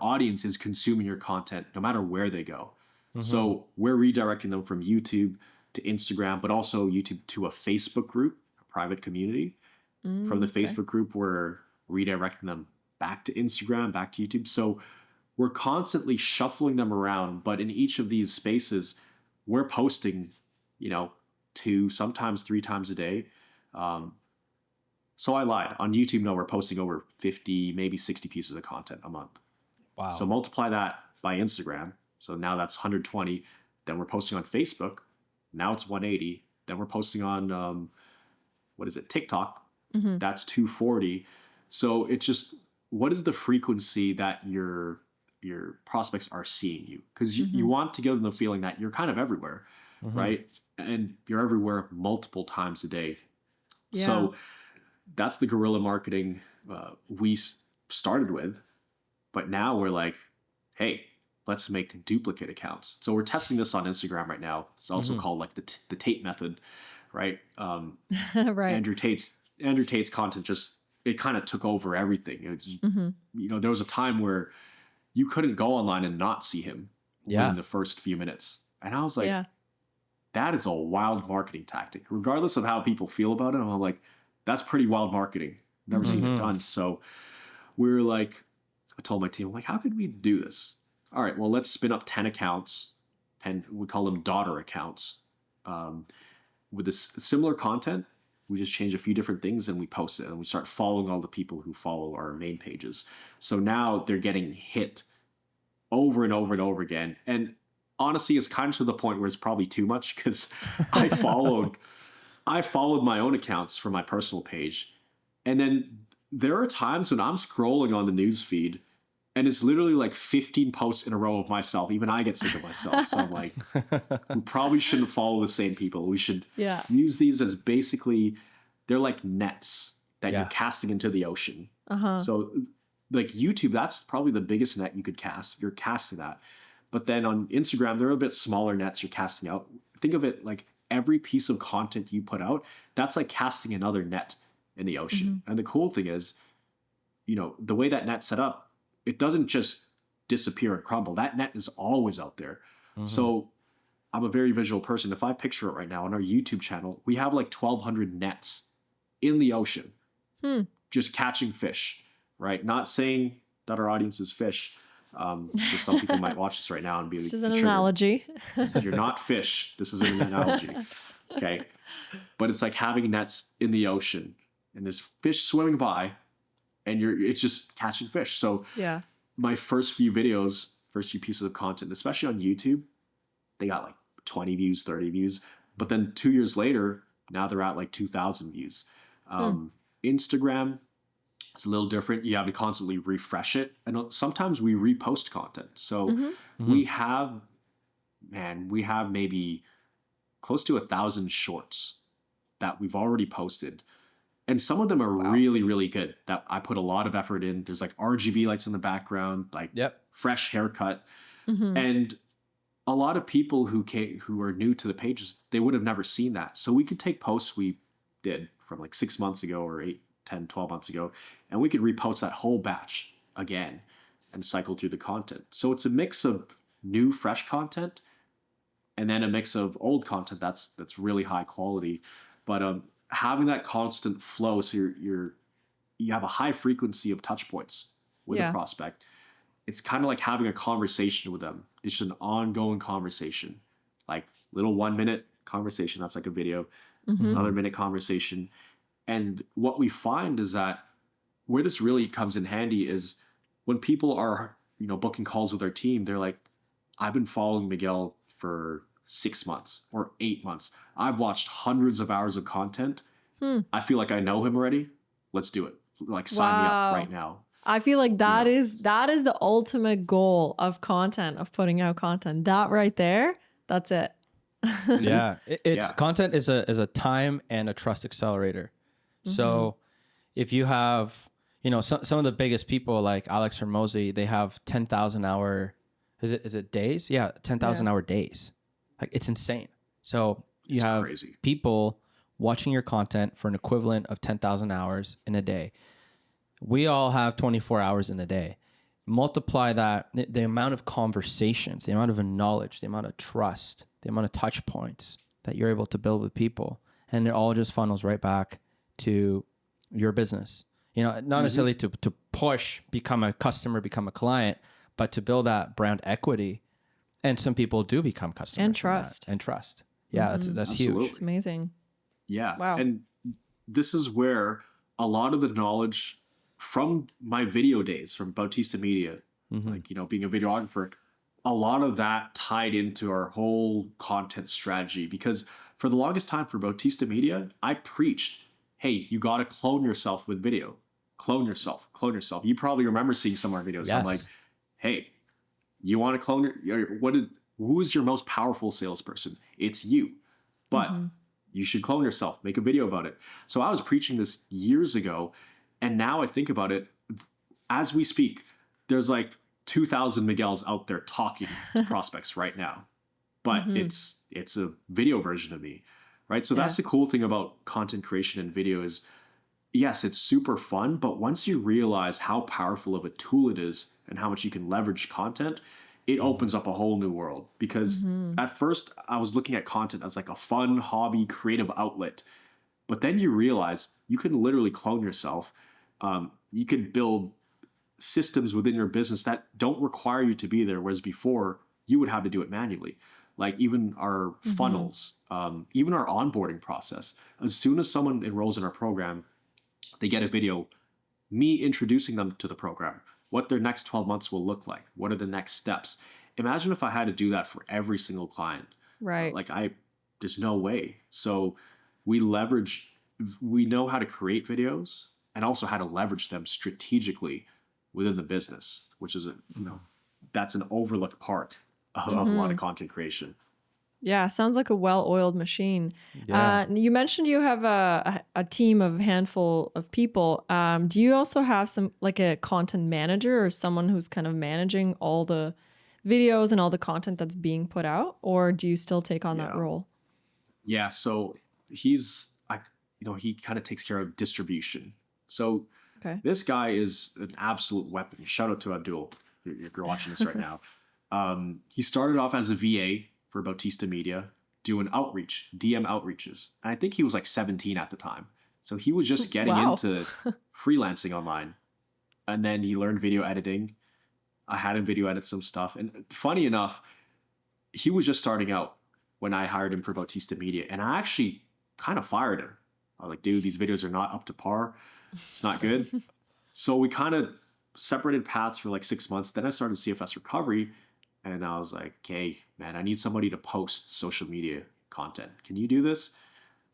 audience is consuming your content no matter where they go. So we're redirecting them from YouTube to Instagram, but also YouTube to a Facebook group, a private community. From the Facebook group, we're redirecting them back to Instagram, back to YouTube. So we're constantly shuffling them around, but in each of these spaces, we're posting, 2, sometimes 3 times a day. So I lied. On YouTube, no, we're posting over 50, maybe 60 pieces of content a month. Wow. So multiply that by Instagram. So now that's 120. Then we're posting on Facebook. Now it's 180. Then we're posting on, TikTok. That's 240. So it's just, what is the frequency that you're your prospects are seeing you, because you want to give them the feeling that you're kind of everywhere, right? And you're everywhere multiple times a day. Yeah. So that's the guerrilla marketing we started with. But now we're like, hey, let's make duplicate accounts. So we're testing this on Instagram right now. It's also called like the Tate method, right? Right. Andrew Tate's content it kind of took over everything. It was, you know, there was a time where you couldn't go online and not see him within the first few minutes. And I was like, that is a wild marketing tactic. Regardless of how people feel about it, I'm like, that's pretty wild marketing. Never seen it done. So we were like, I told my team, I'm like, how could we do this? All right, well, let's spin up 10 accounts, and we call them daughter accounts. With this similar content, we just change a few different things and we post it, and we start following all the people who follow our main pages. So now they're getting hit over and over and over again. And honestly, it's kind of to the point where it's probably too much, because I followed my own accounts for my personal page. And then there are times when I'm scrolling on the news feed and it's literally like 15 posts in a row of myself. Even I get sick of myself. So I'm like, we probably shouldn't follow the same people. We should use these as basically, they're like nets that you're casting into the ocean. So like YouTube, that's probably the biggest net you could cast. You're casting that. But then on Instagram, they're a bit smaller nets you're casting out. Think of it like every piece of content you put out, that's like casting another net in the ocean. And the cool thing is, you know, the way that net's set up, it doesn't just disappear and crumble. That net is always out there. So I'm a very visual person. If I picture it right now on our YouTube channel, we have like 1,200 nets in the ocean, just catching fish, right? Not saying that our audience is fish. Because some people might watch this right now and be like, this is an analogy. You're not fish. This isn't an analogy. Okay. But it's like having nets in the ocean and there's fish swimming by, and it's just catching fish. So my first few pieces of content, especially on YouTube, they got like 20 views, 30 views. But then 2 years later, now they're at like 2,000 views. Instagram, it's a little different. You have to constantly refresh it. And sometimes we repost content. So we have maybe close to 1,000 shorts that we've already posted. And some of them are really, really good that I put a lot of effort in. There's like RGB lights in the background, like fresh haircut. And a lot of people who are new to the pages, they would have never seen that. So we could take posts we did from like 6 months ago or 8, 10, 12 months ago, and we could repost that whole batch again and cycle through the content. So it's a mix of new, fresh content and then a mix of old content that's really high quality. But having that constant flow, so you have a high frequency of touch points with a prospect. It's kind of like having a conversation with them. It's an ongoing conversation, like little 1 minute conversation. That's like a video, another minute conversation. And what we find is that where this really comes in handy is when people are, you know, booking calls with our team, they're like, I've been following Miguel for 6 months or 8 months. I've watched hundreds of hours of content. I feel like I know him already. Let's do it. Like sign me up right now. I feel like that is the ultimate goal of content, of putting out content. That right there, that's it. It's content is a time and a trust accelerator. So if you have, you know, some of the biggest people like Alex Hormozy, they have 10,000 hour, is it days? Yeah, 10,000 hour days. Like it's insane. So you have people watching your content for an equivalent of 10,000 hours in a day. We all have 24 hours in a day. Multiply that, the amount of conversations, the amount of knowledge, the amount of trust, the amount of touch points that you're able to build with people. And it all just funnels right back to your business. You know, not necessarily to push, become a customer, become a client, but to build that brand equity. And some people do become customers. And trust. And trust. Yeah, that's huge. It's amazing. Yeah. Wow. And this is where a lot of the knowledge from my video days from Bautista Media, like, you know, being a videographer, a lot of that tied into our whole content strategy. Because for the longest time for Bautista Media, I preached, hey, you got to clone yourself with video. Clone yourself. You probably remember seeing some of our videos. Yes. I'm like, hey, You want to clone who's your most powerful salesperson? It's you. But you should clone yourself, make a video about it. So I was preaching this years ago, and now I think about it, as we speak, there's like 2,000 Miguels out there talking to prospects right now. But it's a video version of me, right? So that's the cool thing about content creation and video is, yes, it's super fun, but once you realize how powerful of a tool it is and how much you can leverage content, it opens up a whole new world. Because at first I was looking at content as like a fun hobby, creative outlet. But then you realize you can literally clone yourself. You can build systems within your business that don't require you to be there, whereas before you would have to do it manually. Like even our funnels, even our onboarding process. As soon as someone enrolls in our program, they get a video, me introducing them to the program, what their next 12 months will look like, what are the next steps. Imagine if I had to do that for every single client. Right. There's no way. So we know how to create videos and also how to leverage them strategically within the business, which is that's an overlooked part of a lot of content creation. Yeah, sounds like a well-oiled machine. Yeah. You mentioned you have a team of a handful of people. Do you also have like a content manager or someone who's kind of managing all the videos and all the content that's being put out, or do you still take on that role? Yeah, so he kind of takes care of distribution. So this guy is an absolute weapon. Shout out to Abdul if you're watching this right now. He started off as a VA for Bautista Media, doing outreach, DM outreaches. And I think he was like 17 at the time. So he was just getting into freelancing online. And then he learned video editing. I had him video edit some stuff. And funny enough, he was just starting out when I hired him for Bautista Media. And I actually kind of fired him. I was like, dude, these videos are not up to par. It's not good. So we kind of separated paths for like 6 months. Then I started CFS Recovery. And I was like, okay, man, I need somebody to post social media content. Can you do this?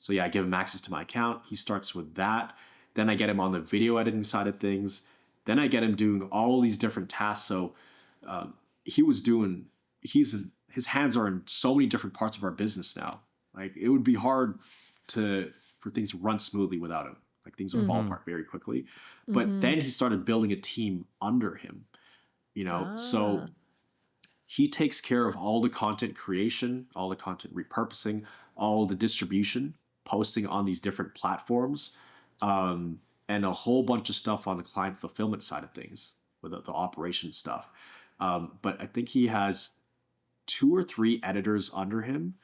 So yeah, I give him access to my account. He starts with that. Then I get him on the video editing side of things. Then I get him doing all these different tasks. So his hands are in so many different parts of our business now. Like it would be hard for things to run smoothly without him. Like things would fall apart very quickly. But then he started building a team under him, so he takes care of all the content creation, all the content repurposing, all the distribution, posting on these different platforms, and a whole bunch of stuff on the client fulfillment side of things with the operation stuff. But I think he has 2 or 3 editors under him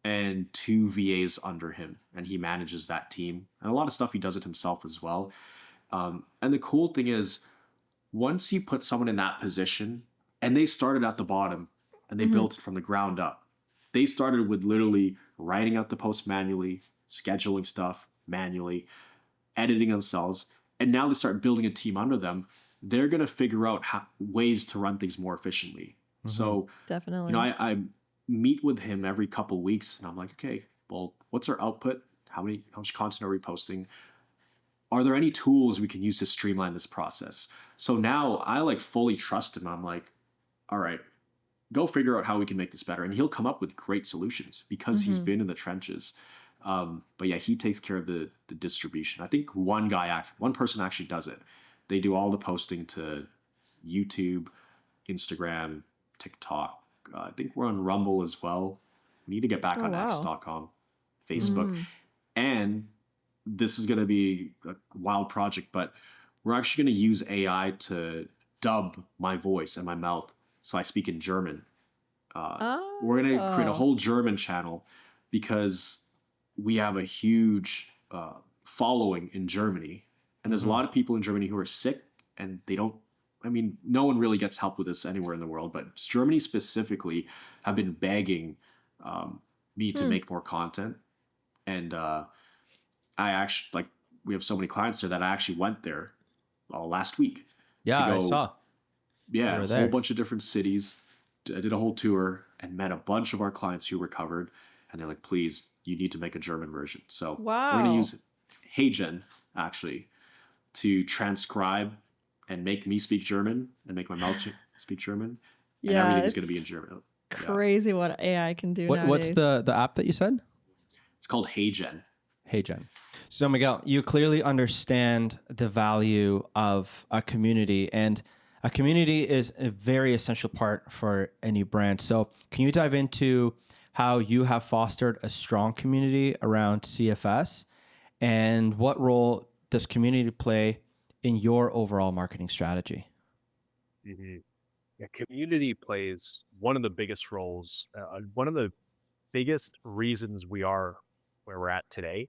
and 2 VAs under him, and he manages that team. And a lot of stuff he does it himself as well. And the cool thing is, once you put someone in that position, and they started at the bottom and they built it from the ground up. They started with literally writing out the post manually, scheduling stuff manually, editing themselves. And now they start building a team under them. They're going to figure out ways to run things more efficiently. So definitely, I meet with him every couple of weeks and I'm like, okay, well, what's our output? How much content are we posting? Are there any tools we can use to streamline this process? So now I fully trust him. I'm like, all right, go figure out how we can make this better. And he'll come up with great solutions because he's been in the trenches. But yeah, he takes care of the distribution. I think one person actually does it. They do all the posting to YouTube, Instagram, TikTok. I think we're on Rumble as well. We need to get back on X.com, Facebook. And this is going to be a wild project, but we're actually going to use AI to dub my voice and my mouth so I speak in German. We're going to create a whole German channel because we have a huge following in Germany. And there's a lot of people in Germany who are sick and no one really gets help with this anywhere in the world, but Germany specifically have been begging me to make more content. And we have so many clients there that I actually went there last week. Yeah, I saw. Yeah, a whole bunch of different cities. I did a whole tour and met a bunch of our clients who recovered. And they're like, please, you need to make a German version. So we're going to use HeyGen, actually, to transcribe and make me speak German and make my mouth speak German. and Yeah, everything's going to be in it's German. Yeah. crazy what AI can do What's nowadays. the app that you said? It's called HeyGen. HeyGen. So Miguel, you clearly understand the value of a community, and a community is a very essential part for any brand. So can you dive into how you have fostered a strong community around CFS, and what role does community play in your overall marketing strategy? hmm Yeah, community plays one of the biggest roles, one of the biggest reasons we are where we're at today.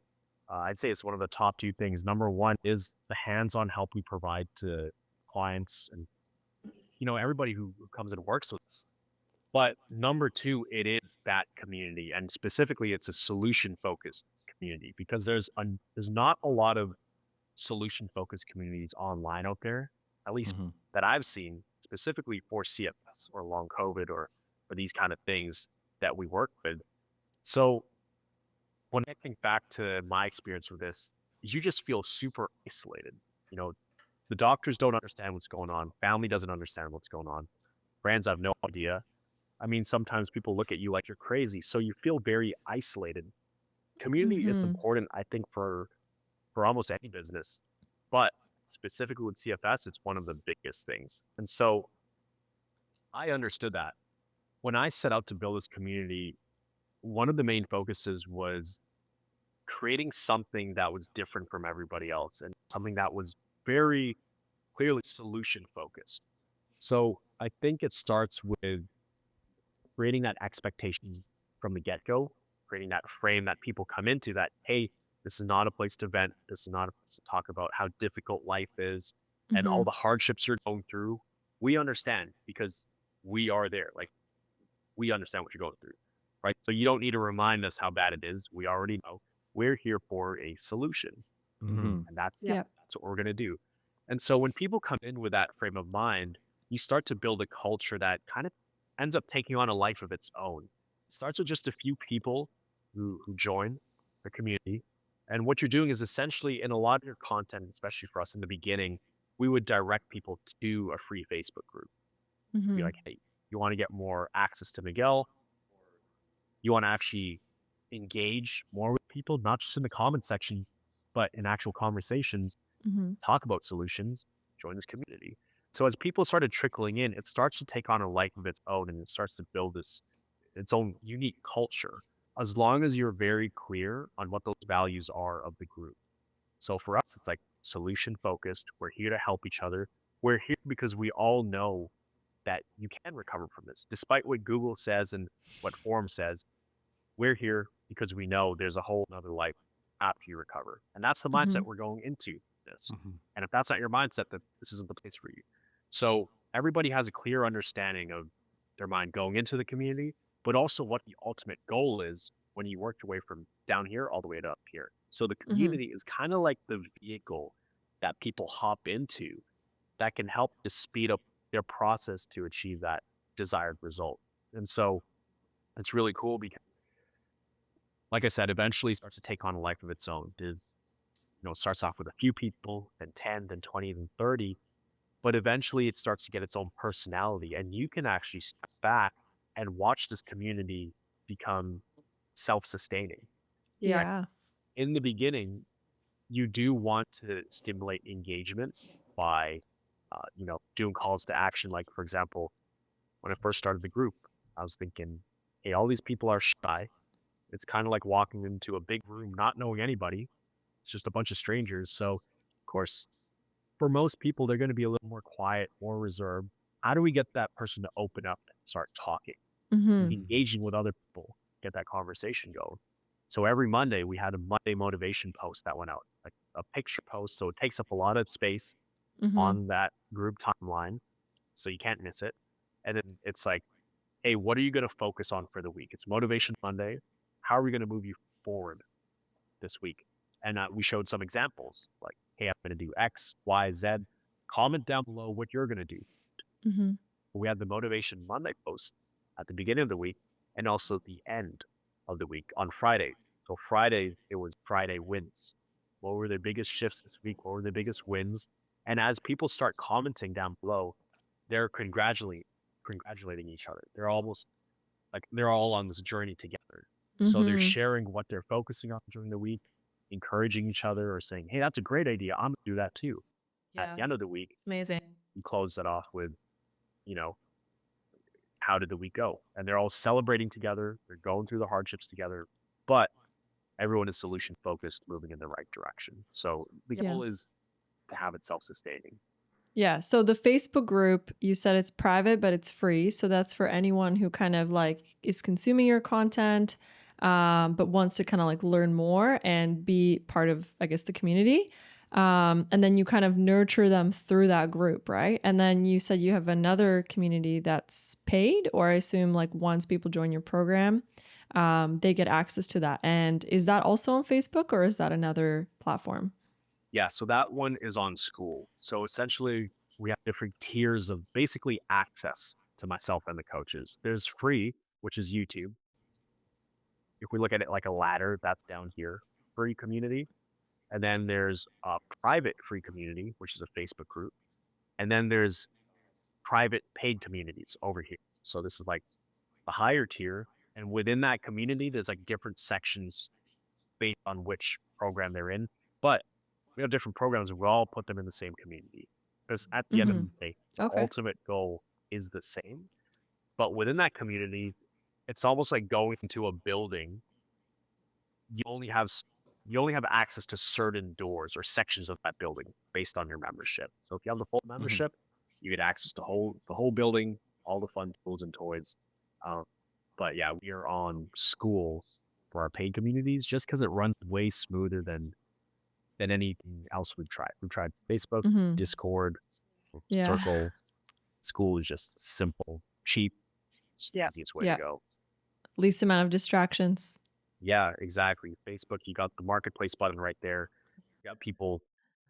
I'd say it's one of the top two things. Number one is the hands-on help we provide to clients and everybody who comes and works with us. But number two, it is that community, and specifically, it's a solution-focused community because there's not a lot of solution-focused communities online out there, at least Mm-hmm. that I've seen specifically for CFS or long COVID or these kind of things that we work with. So when I think back to my experience with this, you just feel super isolated. You know, the doctors don't understand what's going on. Family doesn't understand what's going on. Brands have no idea. I mean, sometimes people look at you like you're crazy. So you feel very isolated. Community is Mm-hmm. important, I think, for almost any business, but specifically with CFS, it's one of the biggest things. And so I understood that when I set out to build this community, one of the main focuses was creating something that was different from everybody else and something that was very clearly solution focused. So I think it starts with creating that expectation from the get go, creating that frame that people come into that, hey, this is not a place to vent. This is not a place to talk about how difficult life is and Mm-hmm. all the hardships you're going through. We understand because we are there. Like we understand what you're going through, right? So you don't need to remind us how bad it is. We already know we're here for a solution. Mm-hmm. And that's Yep. that's what we're gonna do. And so when people come in with that frame of mind, you start to build a culture that kind of ends up taking on a life of its own. It starts with just a few people who join the community. And what you're doing is essentially in a lot of your content, especially for us in the beginning, we would direct people to a free Facebook group. Be Mm-hmm. like, hey, you want to get more access to Miguel? You want to actually engage more with people, not just in the comment section, but in actual conversations, Mm-hmm. talk about solutions, join this community. So as people started trickling in, it starts to take on a life of its own and it starts to build its own unique culture as long as you're very clear on what those values are of the group. So for us, it's like solution focused. We're here to help each other. We're here because we all know that you can recover from this. Despite what Google says and what Forum says, we're here because we know there's a whole nother life after you recover. And that's the mindset Mm-hmm. we're going into this. Mm-hmm. And if that's not your mindset, that this isn't the place for you. So everybody has a clear understanding of their mind going into the community, but also what the ultimate goal is when you work your way from down here all the way to up here. So the Mm-hmm. community is kind of like the vehicle that people hop into that can help to speed up their process to achieve that desired result. And so it's really cool because like I said, eventually starts to take on a life of its own. It starts off with a few people, then 10, then 20, then 30, but eventually it starts to get its own personality. And you can actually step back and watch this community become self-sustaining. Yeah. In the beginning, you do want to stimulate engagement by, doing calls to action. Like, for example, when I first started the group, I was thinking, hey, all these people are shy. It's kind of like walking into a big room, not knowing anybody. It's just a bunch of strangers. So, of course, for most people, they're going to be a little more quiet, more reserved. How do we get that person to open up and start talking, Mm-hmm. engaging with other people, get that conversation going? So every Monday, we had a Monday motivation post that went out, like a picture post. So it takes up a lot of space Mm-hmm. on that group timeline. So you can't miss it. And then it's like, hey, what are you going to focus on for the week? It's Motivation Monday. How are we going to move you forward this week? And we showed some examples like, hey, I'm going to do X, Y, Z. Comment down below what you're going to do. Mm-hmm. We had the Motivation Monday post at the beginning of the week and also the end of the week on Friday. So Fridays, it was Friday wins. What were their biggest shifts this week? What were their biggest wins? And as people start commenting down below, they're congratulating congratulating each other. They're almost like they're all on this journey together. So they're Mm-hmm. sharing what they're focusing on during the week, encouraging each other or saying, hey, that's a great idea. I'm going to do that too. At Yeah. the end of the week, It's amazing. you close that off with, you know, how did the week go? And they're all celebrating together. They're going through the hardships together, but everyone is solution focused, moving in the right direction. So the Yeah. goal is to have it self sustaining. Yeah. So the Facebook group, you said it's private, but it's free. So that's for anyone who kind of like is consuming your content, but wants to kind of like learn more and be part of, I guess, the community. And then you kind of nurture them through that group, right? And then you said you have another community that's paid, or I assume like once people join your program, they get access to that. And is that also on Facebook or is that another platform? Yeah, so that one is on school. So essentially, we have different tiers of basically access to myself and the coaches. There's free, which is YouTube. If we look at it like a ladder, that's down here, free community. And then there's a private free community, which is a Facebook group. And then there's private paid communities over here. So this is like the higher tier. And within that community, there's like different sections based on which program they're in. But we have different programs and we all put them in the same community. Because at the end of Mm-hmm. the day, the Okay. ultimate goal is the same. But within that community, it's almost like going into a building. You only have you only have access to certain doors or sections of that building based on your membership. So if you have the full Mm-hmm. membership, you get access to the whole building, all the fun tools and toys. Um, but yeah, we are on school for our paid communities just because it runs way smoother than anything else we've tried. We've tried Facebook, Mm-hmm. Discord, Yeah. Circle. School is just simple, cheap, it's the easiest way to Yeah. go. Least amount of distractions. Yeah, exactly. Facebook, you got the marketplace button right there. You got people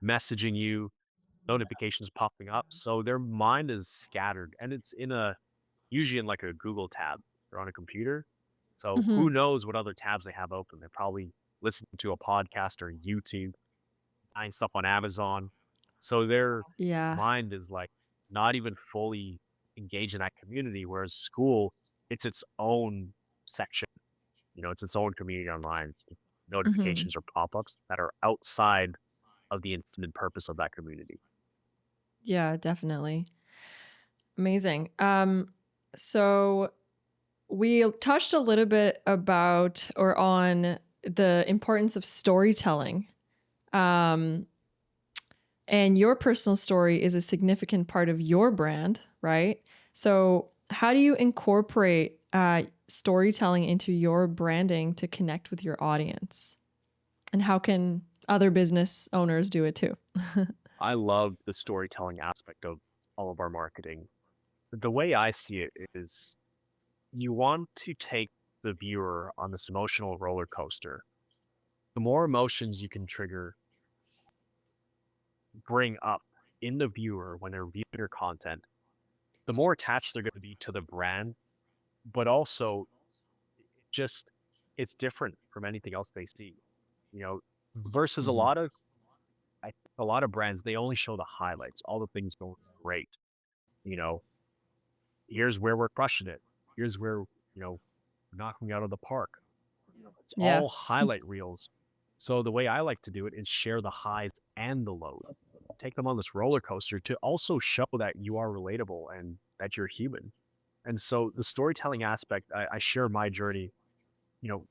messaging you, notifications popping up. So their mind is scattered and it's usually in like a Google tab or on a computer. So Mm-hmm. who knows what other tabs they have open? They're probably listening to a podcast or YouTube, buying stuff on Amazon. So their Yeah. mind is like not even fully engaged in that community. Whereas school, it's its own section. It's its own community online. It's Mm-hmm. notifications or pop-ups that are outside of the intended purpose of that community. Yeah, definitely. Amazing. So we touched a little bit about or on the importance of storytelling. Um, and your personal story is a significant part of your brand, right? So how do you incorporate storytelling into your branding to connect with your audience? And how can other business owners do it too? I love the storytelling aspect of all of our marketing. The way I see it is you want to take the viewer on this emotional roller coaster. The more emotions you can bring up in the viewer when they're viewing your content, the more attached they're going to be to the brand, but also just it's different from anything else they see. You know, versus Mm-hmm. I think a lot of brands, they only show the highlights, all the things going great. You know, here's where we're crushing it. Here's where, knocking out of the park. It's Yeah. all highlight reels. So the way I like to do it is share the highs and the lows. Take them on this roller coaster to also show that you are relatable and that you're human. And so the storytelling aspect, I share my journey. You know,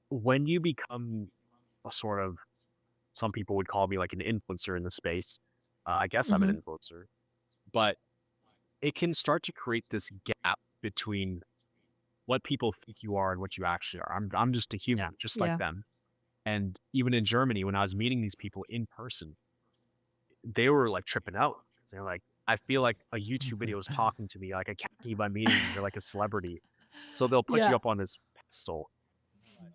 when you become a sort of, some people would call me like an influencer in the space. I guess I'm an Mm-hmm. influencer, but it can start to create this gap between what people think you are and what you actually are. I'm just a human, just like Yeah. them. And even in Germany, when I was meeting these people in person, they were like tripping out. They're like, I feel like a YouTube video is talking to me. Like I can't keep on meeting you. You're like a celebrity. So they'll put you Yeah. up on this pedestal.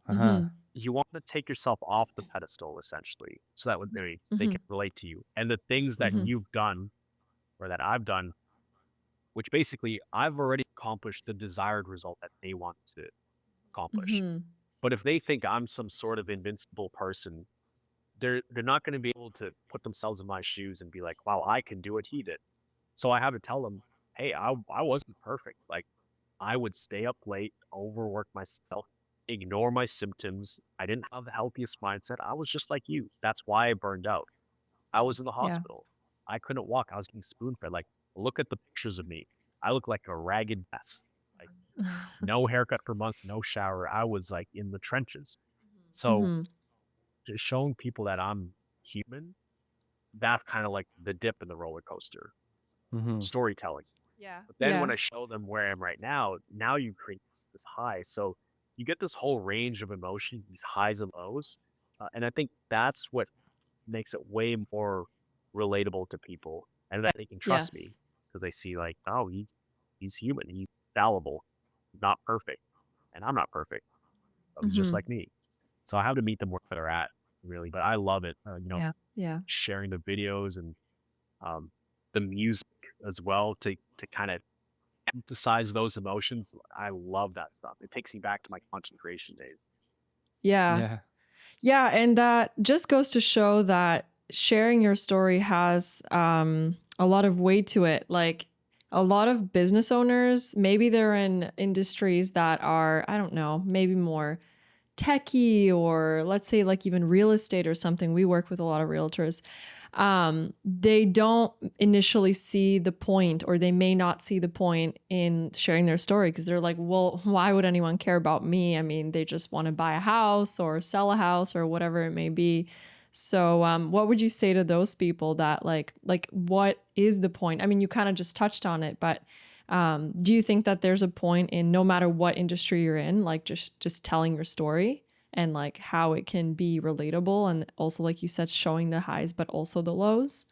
Uh-huh. Mm-hmm. You want to take yourself off the pedestal essentially, so that they Mm-hmm. can relate to you. And the things that Mm-hmm. you've done or that I've done, which basically I've already accomplished the desired result that they want to accomplish. Mm-hmm. But if they think I'm some sort of invincible person, they're not going to be able to put themselves in my shoes and be like, wow, I can do what he did. So I have to tell them, hey, I wasn't perfect. Like I would stay up late, overwork myself, ignore my symptoms. I didn't have the healthiest mindset. I was just like you. That's why I burned out. I was in the Yeah. hospital. I couldn't walk. I was getting spoon fed. Like, look at the pictures of me. I look like a ragged mess. Like, no haircut for months, no shower. I was like in the trenches. So, Mm-hmm. just showing people that I'm human, that's kind of like the dip in the roller coaster Mm-hmm. storytelling. Yeah. But then when Yeah. I show them where I am right now you create this high. So you get this whole range of emotions, these highs and lows. And I think that's what makes it way more relatable to people and that they can trust me Yes. because they see like, oh, he's human. He's fallible. He's not perfect. And I'm not perfect. So he's just Mm-hmm. like me. So I have to meet them where they're at, really. But I love it. Yeah. Yeah. Sharing the videos and um, the music as well to kind of emphasize those emotions. I love that stuff. It takes me back to my content creation days. Yeah. Yeah. Yeah. And that just goes to show that sharing your story has a lot of weight to it. Like a lot of business owners, maybe they're in industries that are, I don't know, maybe more techie or let's say like even real estate or something. We work with a lot of realtors. They don't initially see the point, or they may not see the point in sharing their story because they're like, well, why would anyone care about me? I mean, they just want to buy a house or sell a house or whatever it may be. So, what would you say to those people that like what is the point? I mean, you kind of just touched on it, but do you think that there's a point in no matter what industry you're in, like just telling your story and like how it can be relatable and also like you said, showing the highs but also the lows?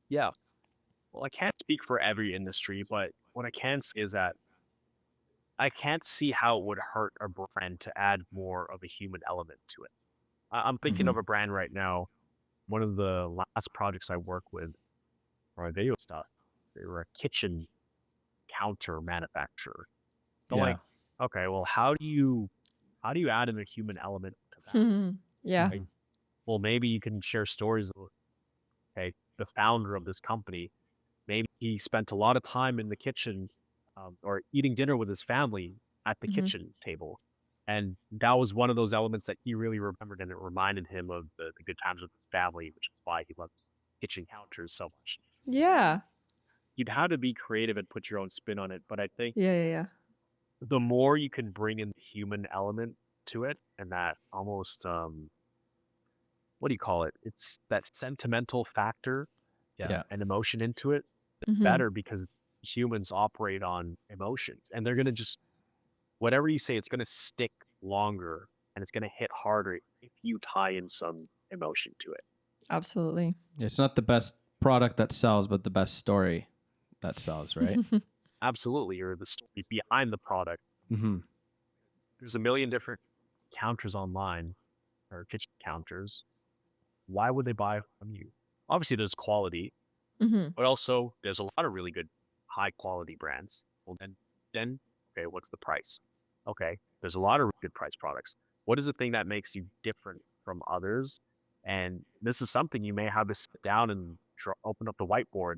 Yeah. Well, I can't speak for every industry, but what I can say is that I can't see how it would hurt a brand to add more of a human element to it. I'm thinking Mm-hmm. of a brand right now. One of the last projects I worked with, or they were stuff, they were a kitchen counter manufacturer. So Yeah. like, okay, well, how do you add in a human element to that? Yeah. Right? Mm-hmm. Well, maybe you can share stories of, okay, the founder of this company, maybe he spent a lot of time in the kitchen or eating dinner with his family at the Hmm. kitchen table. And that was one of those elements that he really remembered, and it reminded him of the good times with his family, which is why he loves kitchen counters so much. Yeah. You'd have to be creative and put your own spin on it. But I think Yeah. Yeah. Yeah. the more you can bring in the human element to it and that almost, what do you call it? It's that sentimental factor Yeah. and emotion into it, Hmm. better because humans operate on emotions and they're going to just, whatever you say, it's going to stick longer and it's going to hit harder if you tie in some emotion to it. Absolutely. It's not the best product that sells, but the best story that sells, right? Absolutely. Or the story behind the product. Mm-hmm. There's a million different counters online or kitchen counters. Why would they buy from you? Obviously, there's quality, Hmm. but also there's a lot of really good high quality brands. Well, then, okay, what's the price? Okay, there's a lot of good price products. What is the thing that makes you different from others? And this is something you may have to sit down and open up the whiteboard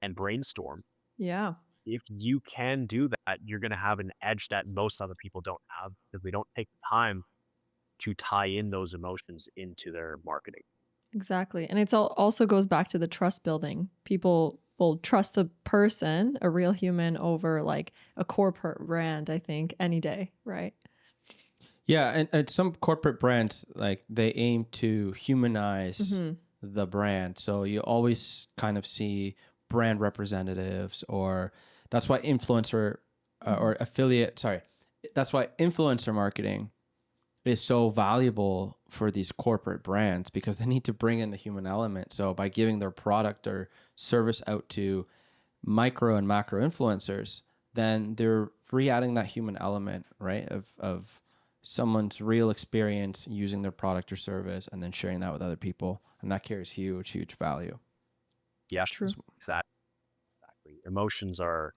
and brainstorm. Yeah. If you can do that, you're going to have an edge that most other people don't have because they don't take the time to tie in those emotions into their marketing. Exactly. And also goes back to the trust building. People will trust a person, a real human, over like a corporate brand, I think, any day, right? Yeah, and some corporate brands like they aim to humanize Hmm. the brand. So you always kind of see brand representatives, or that's why influencer Hmm. or affiliate. Sorry, that's why influencer marketing is so valuable for these corporate brands because they need to bring in the human element. So by giving their product or service out to micro and macro influencers, then they're re-adding that human element, right? Of someone's real experience using their product or service and then sharing that with other people. And that carries huge, huge value. Yeah, True. exactly. Emotions are,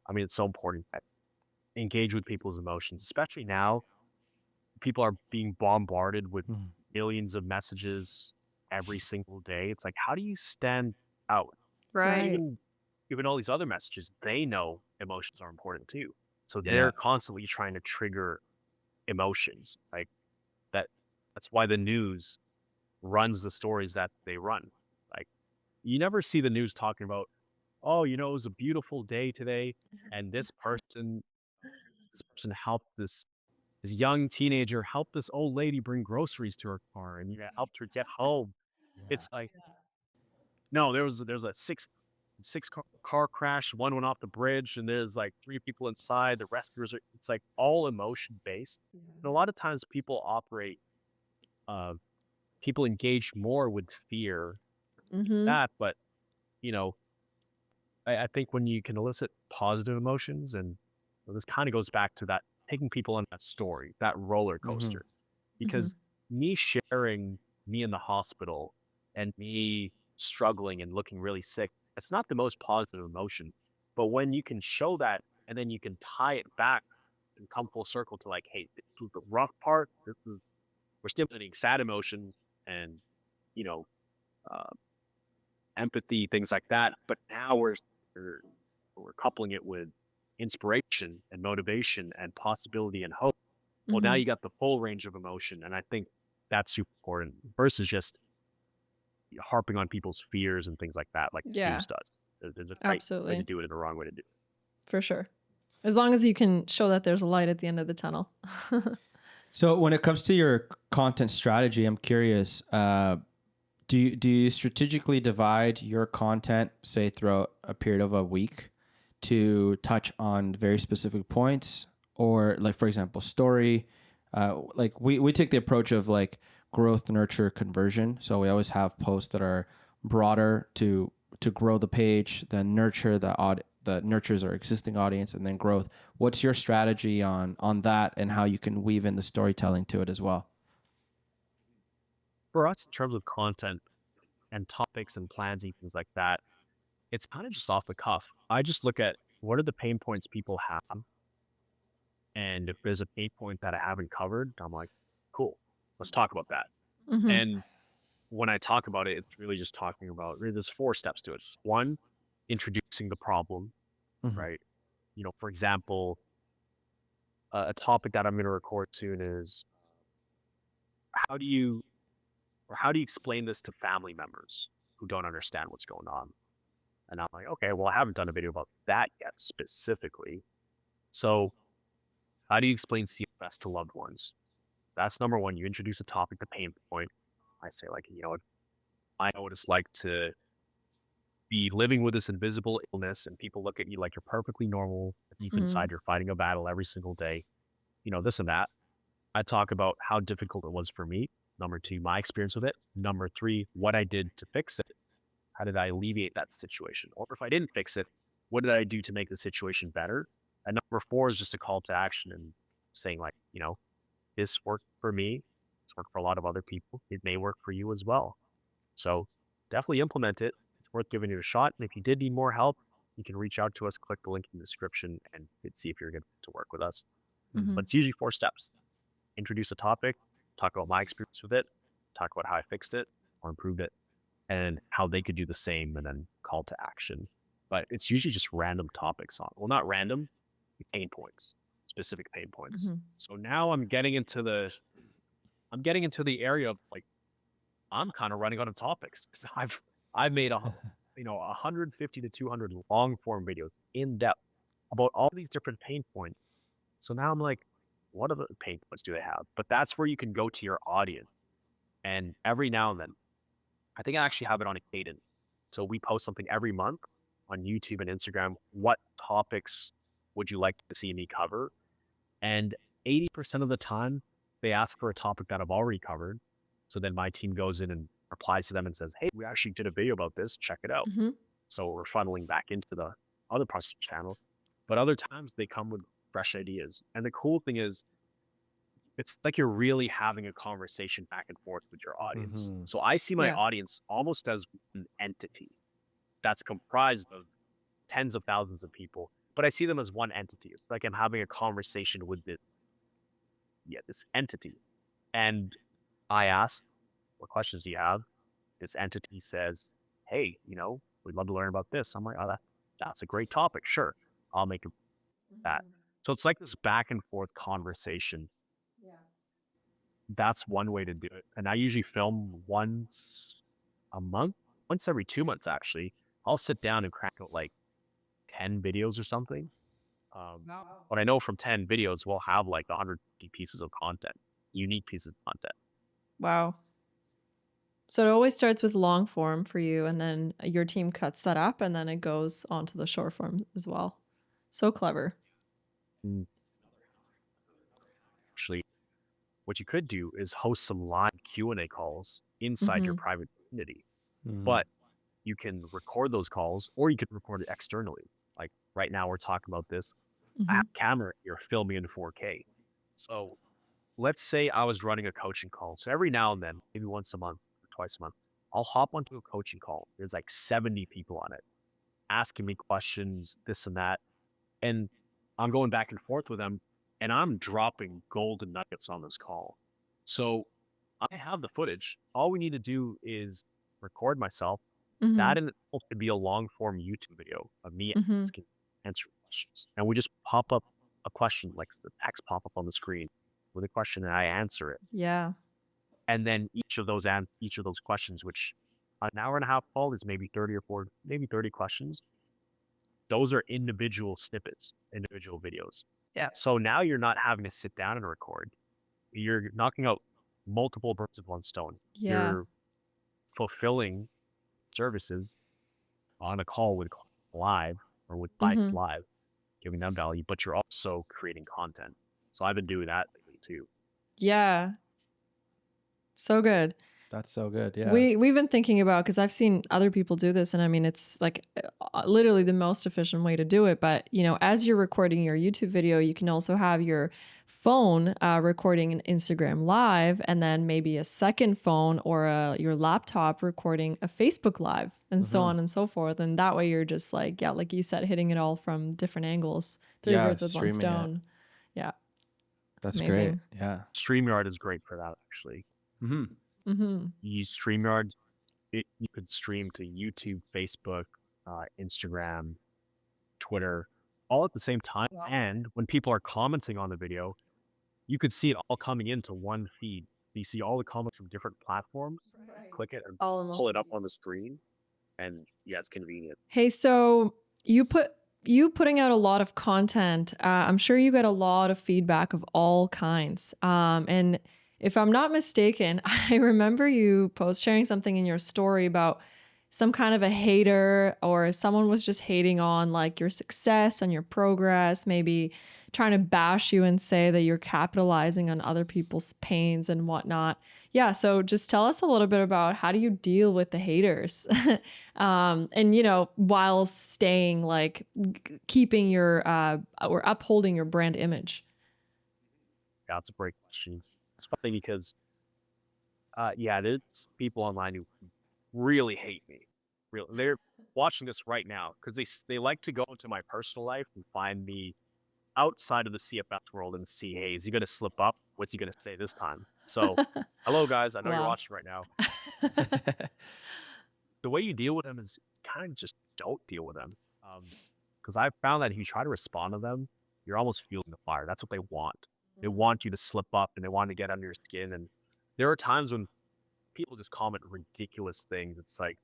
I mean, it's so important that engage with people's emotions, especially now. People are being bombarded with Mhm. millions of messages every single day. It's like, how do you stand out? Can't Right. even even all these other messages, they know emotions are important too. So Yeah. they're constantly trying to trigger emotions. Like that that's why the news runs the stories that they run. Like you never see the news talking about, oh, it was a beautiful day today, and this person helped this young teenager help this old lady bring groceries to her car and helped her get home. It's like, no, there's a car crash, one went off the bridge, and there's like three people inside. The rescuers are. It's like all emotion based, and a lot of times uh, people engage more with fear Mm-hmm. that, but you know, I think when you can elicit positive emotions, and this kind of goes back to that taking people on that story, that roller Mm-hmm. coaster, Mm-hmm. because me sharing me in the hospital and me struggling and looking really sick, it's not the most positive emotion. But when you can show that and then you can tie it back and come full circle to like, hey, this was the rough part. We're stimulating sad emotion and, you know, uh, empathy, things like that. But now we're we're coupling it with inspiration and motivation and possibility and hope. Well, now Mm-hmm. you got the full range of emotion, and I think that's super important versus just harping on people's fears and things like that, like the Yeah, news does. There's a right way to absolutely. do it and a wrong way to do it. For sure. As long as you can show that there's a light at the end of the tunnel. So when it comes to your content strategy, I'm curious. Do you strategically divide your content, say throughout a period of a week, to touch on very specific points, or like for example, story? Like we take the approach of like growth, nurture, conversion. So we always have posts that are broader to grow the page, then nurture that nurtures our existing audience, and then growth. What's your strategy on that, and how you can weave in the storytelling to it as well? For us, in terms of content and topics and plans and things like that, it's kind of just off the cuff. I just look at what are the pain points people have. And if there's a pain point that I haven't covered, I'm like, cool, let's talk about that. Mm-hmm. And when I talk about it, it's really just talking about really there's 4 steps to it. One, introducing the problem, Mm-hmm. right? For example, a topic that I'm going to record soon is how do you how do you explain this to family members who don't understand what's going on? And I'm like, okay, well, I haven't done a video about that yet specifically. So how do you explain CFS to loved ones? That's number one. You introduce a topic, the pain point. I say like, I know what it's like to be living with this invisible illness and people look at you like you're perfectly normal. Deep Mm-hmm. inside, you're fighting a battle every single day, this and that. I talk about how difficult it was for me. Number two, my experience with it. Number three, what I did to fix it. How did I alleviate that situation? Or if I didn't fix it, what did I do to make the situation better? And number four is just a call to action and saying like, this worked for me. It's worked for a lot of other people. It may work for you as well. So definitely implement it. It's worth giving it a shot. And if you did need more help, you can reach out to us, click the link in the description, and see if you're good to work with us. Mm-hmm. But it's usually 4 steps. Introduce a topic, talk about my experience with it, talk about how I fixed it or improved it, and how they could do the same, and then call to action. But it's usually just random topics well, not random, pain points, specific pain points. Mm-hmm. So now I'm getting into the area of like I'm kind of running out of topics because I've made 150 to 200 long form videos in depth about all these different pain points. So now I'm like, what other pain points do they have? But that's where you can go to your audience. And every now and then, I think I actually have it on a cadence. So we post something every month on YouTube and Instagram. What topics would you like to see me cover? And 80% of the time, they ask for a topic that I've already covered. So then my team goes in and replies to them and says, hey, we actually did a video about this. Check it out. Mm-hmm. So we're funneling back into the other parts of the channel. But other times they come with fresh ideas. And the cool thing is, it's like you're really having a conversation back and forth with your audience. Mm-hmm. So I see my Yeah. audience almost as an entity that's comprised of tens of thousands of people, but I see them as one entity. It's like I'm having a conversation with this entity. And I ask, what questions do you have? This entity says, hey, we'd love to learn about this. I'm like, oh, That's a great topic. Sure. I'll make that. So it's like this back and forth conversation. That's one way to do it. And I usually film once a month, once every 2 months, actually. I'll sit down and crack out like 10 videos or something. But I know from 10 videos, we'll have like 150 pieces of content, unique pieces of content. Wow. So it always starts with long form for you, and then your team cuts that up, and then it goes onto the short form as well. So clever. Actually, what you could do is host some live Q&A calls inside your private community. But you can record those calls, or you can record it externally. Like right now, we're talking about this. I have a camera here filming in 4K. So let's say I was running a coaching call. So every now and then, maybe once a month or twice a month, I'll hop onto a coaching call. There's like 70 people on it, asking me questions, this and that. And I'm going back and forth with them, and I'm dropping golden nuggets on this call. So I have the footage. All we need to do is record myself. That in itself could be a long form YouTube video of me asking, answering questions. And we just pop up a question, like the text pop up on the screen with a question, and I answer it. Yeah. And then each of those questions, which an hour and a half call is maybe 30 or 40, maybe 30 questions. Those are individual snippets, individual videos. Yeah. So now you're not having to sit down and record. You're knocking out multiple birds with one stone. Yeah. You're fulfilling services on a call with live or with bikes live, giving them value, but you're also creating content. So I've been doing that lately too. Yeah. So good. That's so good. Yeah. We've been thinking about, because I've seen other people do this, and I mean, it's like literally the most efficient way to do it. But as you're recording your YouTube video, you can also have your phone recording an Instagram live, and then maybe a second phone or your laptop recording a Facebook live, and so on and so forth. And that way you're just like, yeah, like you said, hitting it all from different angles. Three birds with one stone. Yeah. That's amazing. great. Yeah. StreamYard is great for that, actually. You use StreamYard. You could stream to YouTube, Facebook, Instagram, Twitter, all at the same time. And when people are commenting on the video, you could see it all coming into one feed. You see all the comments from different platforms. Click it and pull it up on the screen. And yeah, it's convenient. Hey, so you putting out a lot of content. I'm sure you get a lot of feedback of all kinds. And if I'm not mistaken, I remember you sharing something in your story about some kind of a hater, or someone was just hating on like your success and your progress, maybe trying to bash you and say that you're capitalizing on other people's pains and whatnot. Yeah. So just tell us a little bit about, how do you deal with the haters? And, while staying like keeping your, or upholding your brand image. Yeah, it's a great question. It's funny because, there's people online who really hate me. They're watching this right now because they like to go into my personal life and find me outside of the CFS world and see, hey, is he going to slip up? What's he going to say this time? So, hello guys, I know you're watching right now. The way you deal with them is kind of just don't deal with them. Because I've found that if you try to respond to them, you're almost fueling the fire. That's what they want. They want you to slip up, and they want to get under your skin. And there are times when people just comment ridiculous things. It's like,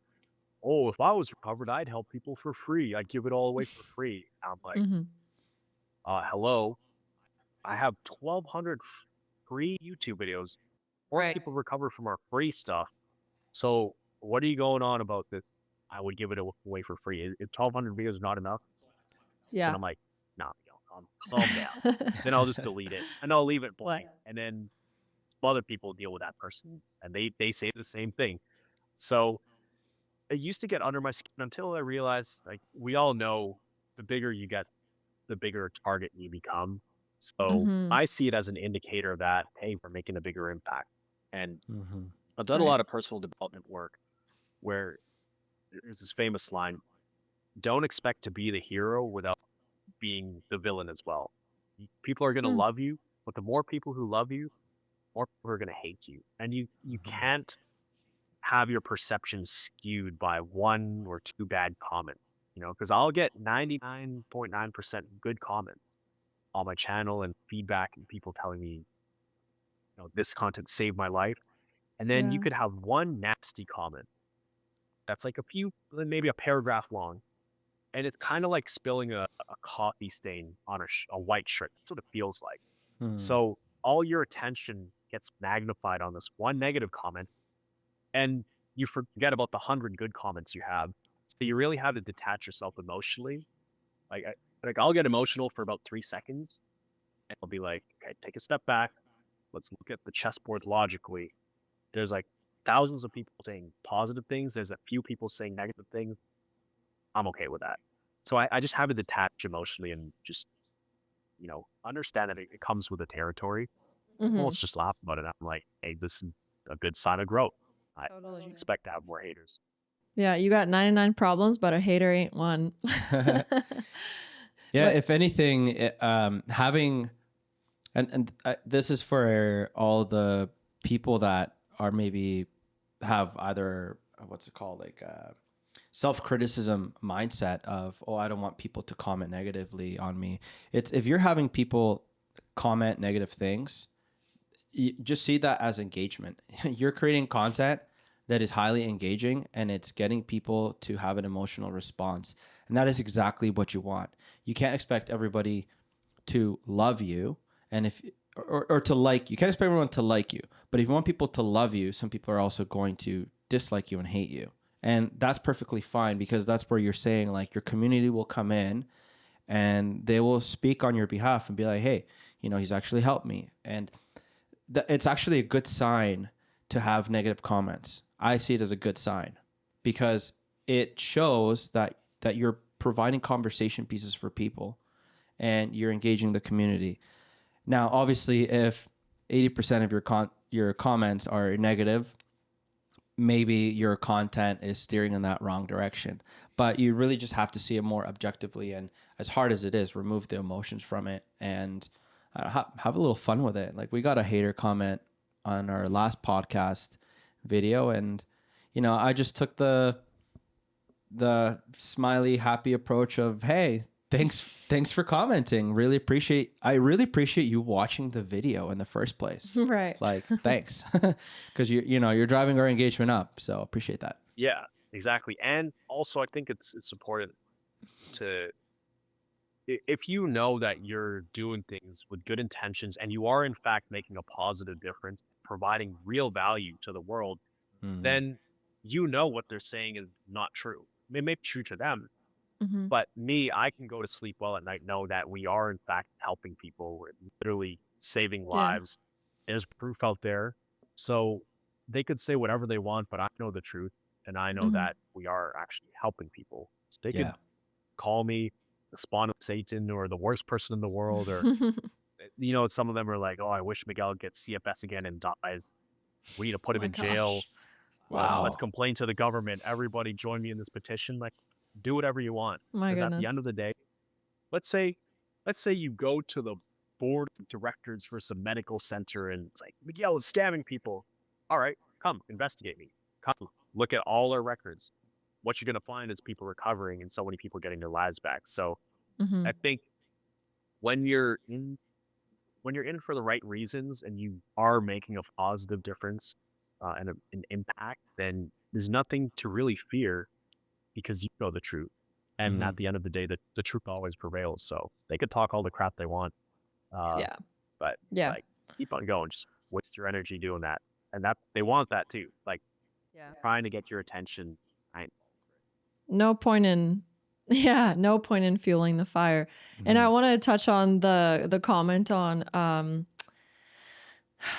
oh, if I was recovered, I'd help people for free. I'd give it all away for free. I'm like, hello, I have 1,200 free YouTube videos, or people recover from our free stuff. So what are you going on about this? I would give it away for free. If 1,200 videos is not enough, Yeah. and I'm like, nah, calm down. Then I'll just delete it and I'll leave it blank. And then other people deal with that person, and they say the same thing. So it used to get under my skin until I realized, like, we all know the bigger you get, the bigger target you become. So I see it as an indicator that, hey, we're making a bigger impact. And I've done a lot of personal development work where there's this famous line, don't expect to be the hero without being the villain as well. People are going to love you, but the more people who love you, more people are going to hate you. And you can't have your perception skewed by one or two bad comments. because I'll get 99.9% good comments on my channel and feedback and people telling me, this content saved my life. And then you Yeah. could have one nasty comment that's like maybe a paragraph long. And it's kind of like spilling a coffee stain on a white shirt. That's what it feels like. Hmm. So all your attention gets magnified on this one negative comment, and you forget about the 100 good comments you have. So you really have to detach yourself emotionally. I'll get emotional for about 3 seconds, and I'll be like, okay, take a step back. Let's look at the chessboard logically. There's like thousands of people saying positive things. There's a few people saying negative things. I'm okay with that. So I just have to detach emotionally and just, understand that it comes with the territory. Mm-hmm. Let's just laugh about it. I'm like, hey, this is a good sign of growth. I Totally. expect to have more haters. Yeah, you got 99 problems, but a hater ain't one. Yeah, What? if anything, having this is for all the people that are maybe have either what's it called, like self-criticism mindset of, oh, I don't want people to comment negatively on me. It's if you're having people comment negative things, you just see that as engagement. You're creating content that is highly engaging and it's getting people to have an emotional response. And that is exactly what you want. You can't expect everybody to love you and if or to like you. You can't expect everyone to like you. But if you want people to love you, some people are also going to dislike you and hate you. And that's perfectly fine because that's where you're saying like your community will come in and they will speak on your behalf and be like, hey, he's actually helped me. And it's actually a good sign to have negative comments. I see it as a good sign because it shows that you're providing conversation pieces for people and you're engaging the community. Now, obviously, if 80% of your comments are negative, maybe your content is steering in that wrong direction. But you really just have to see it more objectively, and as hard as it is, remove the emotions from it and have a little fun with it. Like we got a hater comment on our last podcast video, and I just took the smiley, happy approach of, hey, thanks for commenting. I really appreciate you watching the video in the first place. Right. Like, thanks, because you're driving our engagement up. So appreciate that. Yeah, exactly. And also, I think it's important to, if you know that you're doing things with good intentions and you are in fact making a positive difference, providing real value to the world, Mm-hmm. then what they're saying is not true. It may be true to them, Mm-hmm. but I can go to sleep well at night, know that we are in fact helping people. We're literally saving Yeah. lives. There's proof out there. So they could say whatever they want, but I know the truth. And I know Mm-hmm. that we are actually helping people. So they could Yeah. call me the spawn of Satan or the worst person in the world. Or, some of them are like, oh, I wish Miguel gets CFS again and dies. We need to put Oh him my in jail. gosh. Let's Wow. complain to the government. Everybody join me in this petition. Like, do whatever you want. My Because at the goodness. end of the day, let's say you go to the board of directors for some medical center and it's like, Miguel is scamming people. All right, come investigate me. Come look at all our records. What you're going to find is people recovering and so many people getting their lives back. So Mm-hmm. I think when you're in for the right reasons and you are making a positive difference and an impact, then there's nothing to really fear because you know the truth. And Mm-hmm. at the end of the day, the truth always prevails. So they could talk all the crap they want, uh, Yeah. but Yeah. like keep on going. Just waste your energy doing that, and that they want that too. Like Yeah. trying to get your attention. I No point in no point in fueling the fire. And I want to touch on the comment on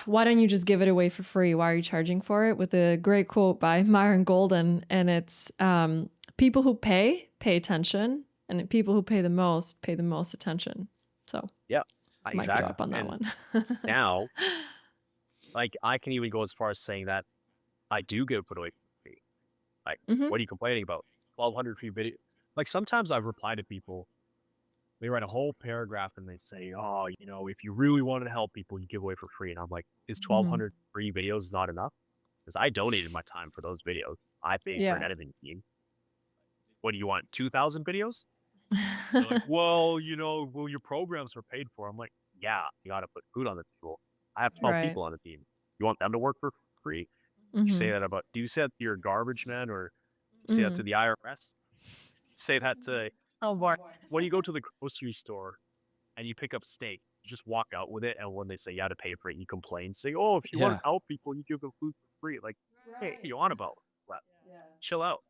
why don't you just give it away for free? Why are you charging for it? With a great quote by Myron Golden. And it's people who pay attention, and people who pay the most attention. So yeah, mic exactly. drop on that And one. now, like I can even go as far as saying that I do give it away for free. Like, Hmm. what are you complaining about? 1,200 free video. Like sometimes I've replied to people. They write a whole paragraph and they say, oh, if you really wanted to help people, you give away for free. And I'm like, is Hmm. 1,200 free videos not enough? Because I donated my time for those videos. I paid for an Yeah. editing team. what do you want? 2,000 videos? They're like, well, your programs are paid for. I'm like, yeah, you got to put food on the table. I have 12 Right. people on the team. You want them to work for free? You say that about, do you say that to your garbage man, or say that to the IRS? Say that to, oh boy, when you go to the grocery store and you pick up steak, you just walk out with it. And when they say you had to pay for it, you complain, say, oh, if you want Yeah. to help people, you give them food for free. Like, hey, what are you on about? Well, chill out.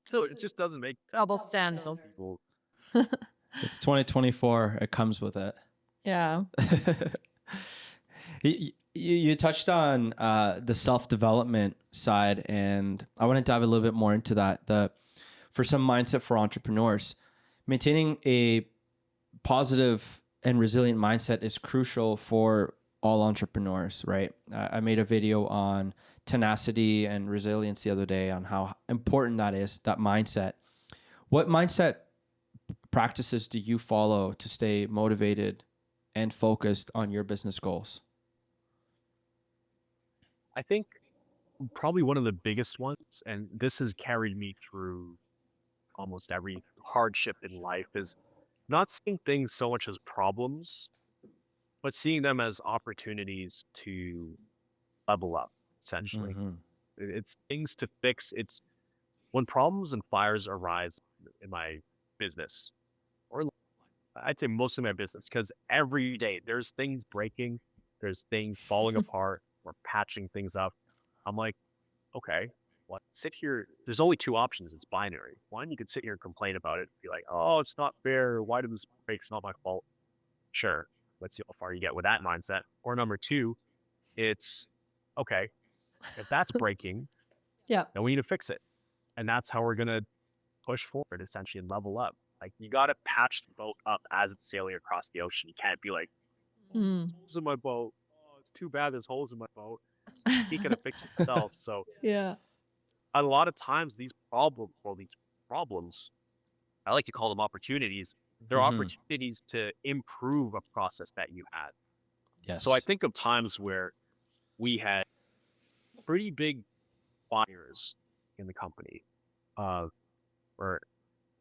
So it just doesn't make double standards. Some people. It's 2024. It comes with it. Yeah. You touched on the self-development side, and I want to dive a little bit more into that. For some mindset for entrepreneurs, maintaining a positive and resilient mindset is crucial for all entrepreneurs, right? I made a video on tenacity and resilience the other day on how important that is, that mindset. What mindset practices do you follow to stay motivated and focused on your business goals? I think probably one of the biggest ones, and this has carried me through almost every hardship in life, is not seeing things so much as problems, but seeing them as opportunities to level up, essentially. Mm-hmm. It's things to fix. It's when problems and fires arise in my business, or I'd say most of my business, because every day there's things breaking, there's things falling apart, we're patching things up. I'm like, okay, what? Sit here. There's only two options. It's binary. One, you could sit here and complain about it, be like, oh, it's not fair. Why did this break? It's not my fault. Sure. Let's see how far you get with that mindset. Or number two, it's okay, if that's breaking, Yeah. then we need to fix it. And that's how we're going to push forward, essentially, and level up. Like, you got to patch the boat up as it's sailing across the ocean. You can't be like, Mm. holes in my boat. Oh, it's too bad there's holes in my boat. It's going to fix itself. So Yeah. a lot of times these problems, I like to call them opportunities. They're Mm-hmm. opportunities to improve a process that you had. Yes. So I think of times where we had pretty big fires in the company, where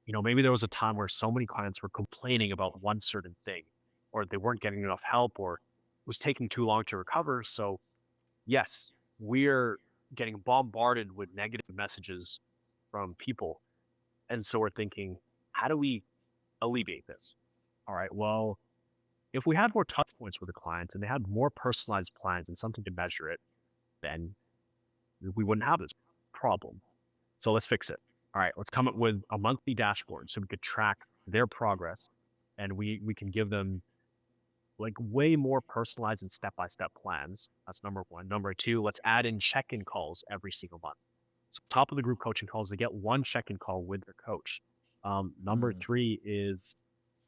maybe there was a time where so many clients were complaining about one certain thing, or they weren't getting enough help, or it was taking too long to recover. So yes, we're getting bombarded with negative messages from people. And so we're thinking, how do we alleviate this? All right, well, if we had more touch points with the clients and they had more personalized plans and something to measure it, then we wouldn't have this problem. So let's fix it. All right, let's come up with a monthly dashboard so we could track their progress, and we can give them like way more personalized and step-by-step plans. That's number one. Number two, let's add in check-in calls every single month. So top of the group coaching calls, they get one check-in call with their coach. Number three is,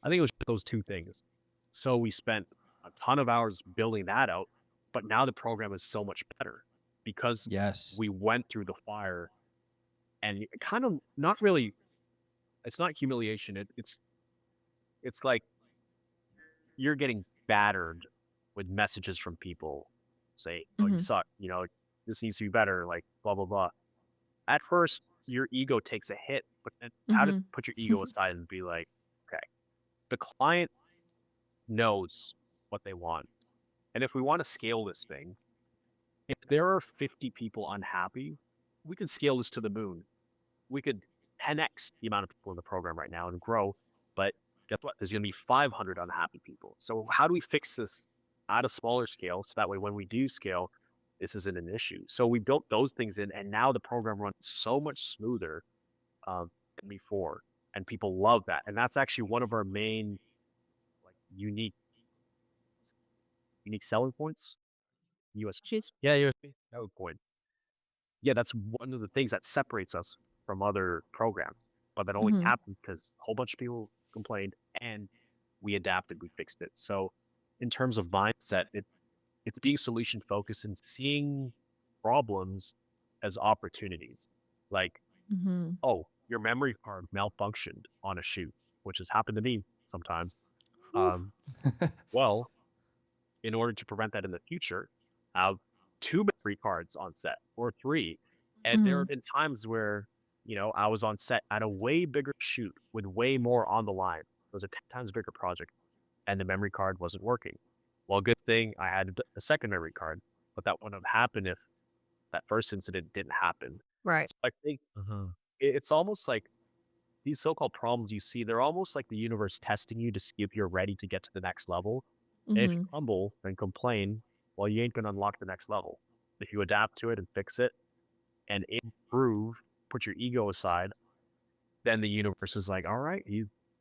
I think it was just those two things. So we spent a ton of hours building that out, but now the program is so much better because Yes. we went through the fire, and kind of not really, it's not humiliation. It's like you're getting battered with messages from people say, oh, you suck, this needs to be better, like blah, blah, blah. At first, your ego takes a hit, but then how to put your ego aside and be like, okay, the client knows what they want. And if we want to scale this thing, if there are 50 people unhappy, we could scale this to the moon. We could 10x the amount of people in the program right now and grow. But guess what? There's going to be 500 unhappy people. So how do we fix this at a smaller scale so that way when we do scale, this isn't an issue? So we built those things in, and now the program runs so much smoother than before, and people love that. And that's actually one of our main unique selling points. USB. Yeah, USB. Selling point. Yeah, that's one of the things that separates us from other programs. But that only happened because a whole bunch of people complained and we adapted, we fixed it. So in terms of mindset, it's being solution focused and seeing problems as opportunities. Like, oh, your memory card malfunctioned on a shoot, which has happened to me sometimes. Well, in order to prevent that in the future, have 2 memory cards on set or 3. And there have been times where I was on set at a way bigger shoot with way more on the line. It was a 10 times bigger project and the memory card wasn't working. Well, good thing I had a second memory card, but that wouldn't have happened if that first incident didn't happen. Right. So I think it's almost like these so-called problems you see, they're almost like the universe testing you to see if you're ready to get to the next level. And if you Mm-hmm. crumble and complain, well, you ain't going to unlock the next level. If you adapt to it and fix it and improve, put your ego aside, then the universe is like, all right,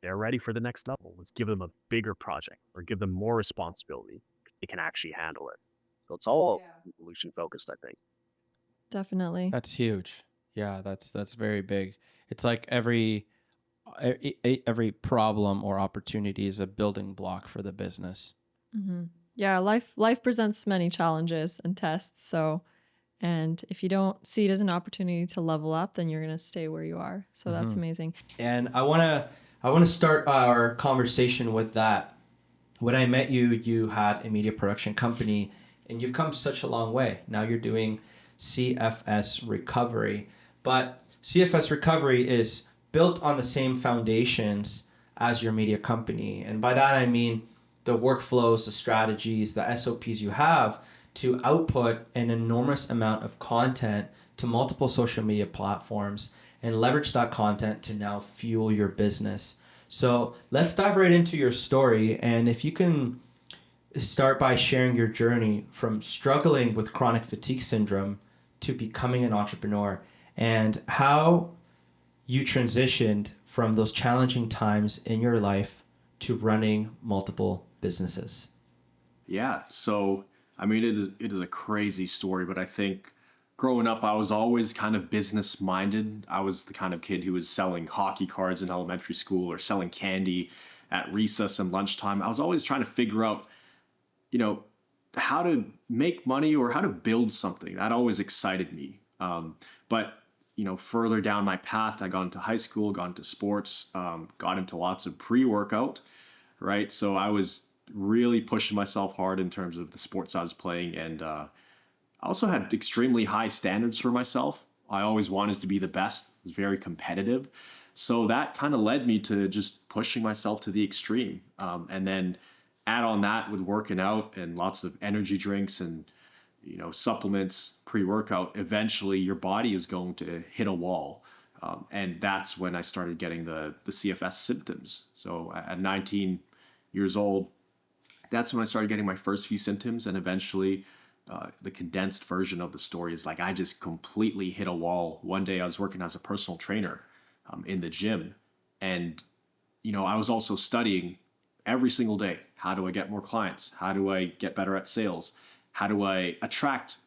they're ready for the next level. Let's give them a bigger project or give them more responsibility. They can actually handle it. So it's all evolution focused, I think. Definitely. That's huge. Yeah, that's very big. It's like every problem or opportunity is a building block for the business. Mm-hmm. Yeah, life presents many challenges and tests. So, and if you don't see it as an opportunity to level up, then you're gonna stay where you are. So that's amazing. And I wanna start our conversation with that. When I met you, you had a media production company, and you've come such a long way. Now you're doing CFS recovery, but CFS recovery is built on the same foundations as your media company, and by that I mean the workflows, the strategies, the SOPs you have to output an enormous amount of content to multiple social media platforms and leverage that content to now fuel your business. So let's dive right into your story. And if you can start by sharing your journey from struggling with chronic fatigue syndrome to becoming an entrepreneur and how you transitioned from those challenging times in your life to running multiple businesses. Yeah. So, I mean, it is a crazy story, but I think growing up, I was always kind of business minded. I was the kind of kid who was selling hockey cards in elementary school or selling candy at recess and lunchtime. I was always trying to figure out, you know, how to make money or how to build something. That always excited me. But further down my path, I got into high school, got into sports, got into lots of pre-workout, right? So I was really pushing myself hard in terms of the sports I was playing, and I also had extremely high standards for myself. I always wanted to be the best. I was very competitive. So that kind of led me to just pushing myself to the extreme. And then add on that with working out and lots of energy drinks and supplements, pre-workout, eventually your body is going to hit a wall. And that's when I started getting the CFS symptoms. So at 19 years old, that's when I started getting my first few symptoms. And eventually the condensed version of the story is like I just completely hit a wall. One day I was working as a personal trainer in the gym. And, I was also studying every single day. How do I get more clients? How do I get better at sales? How do I attract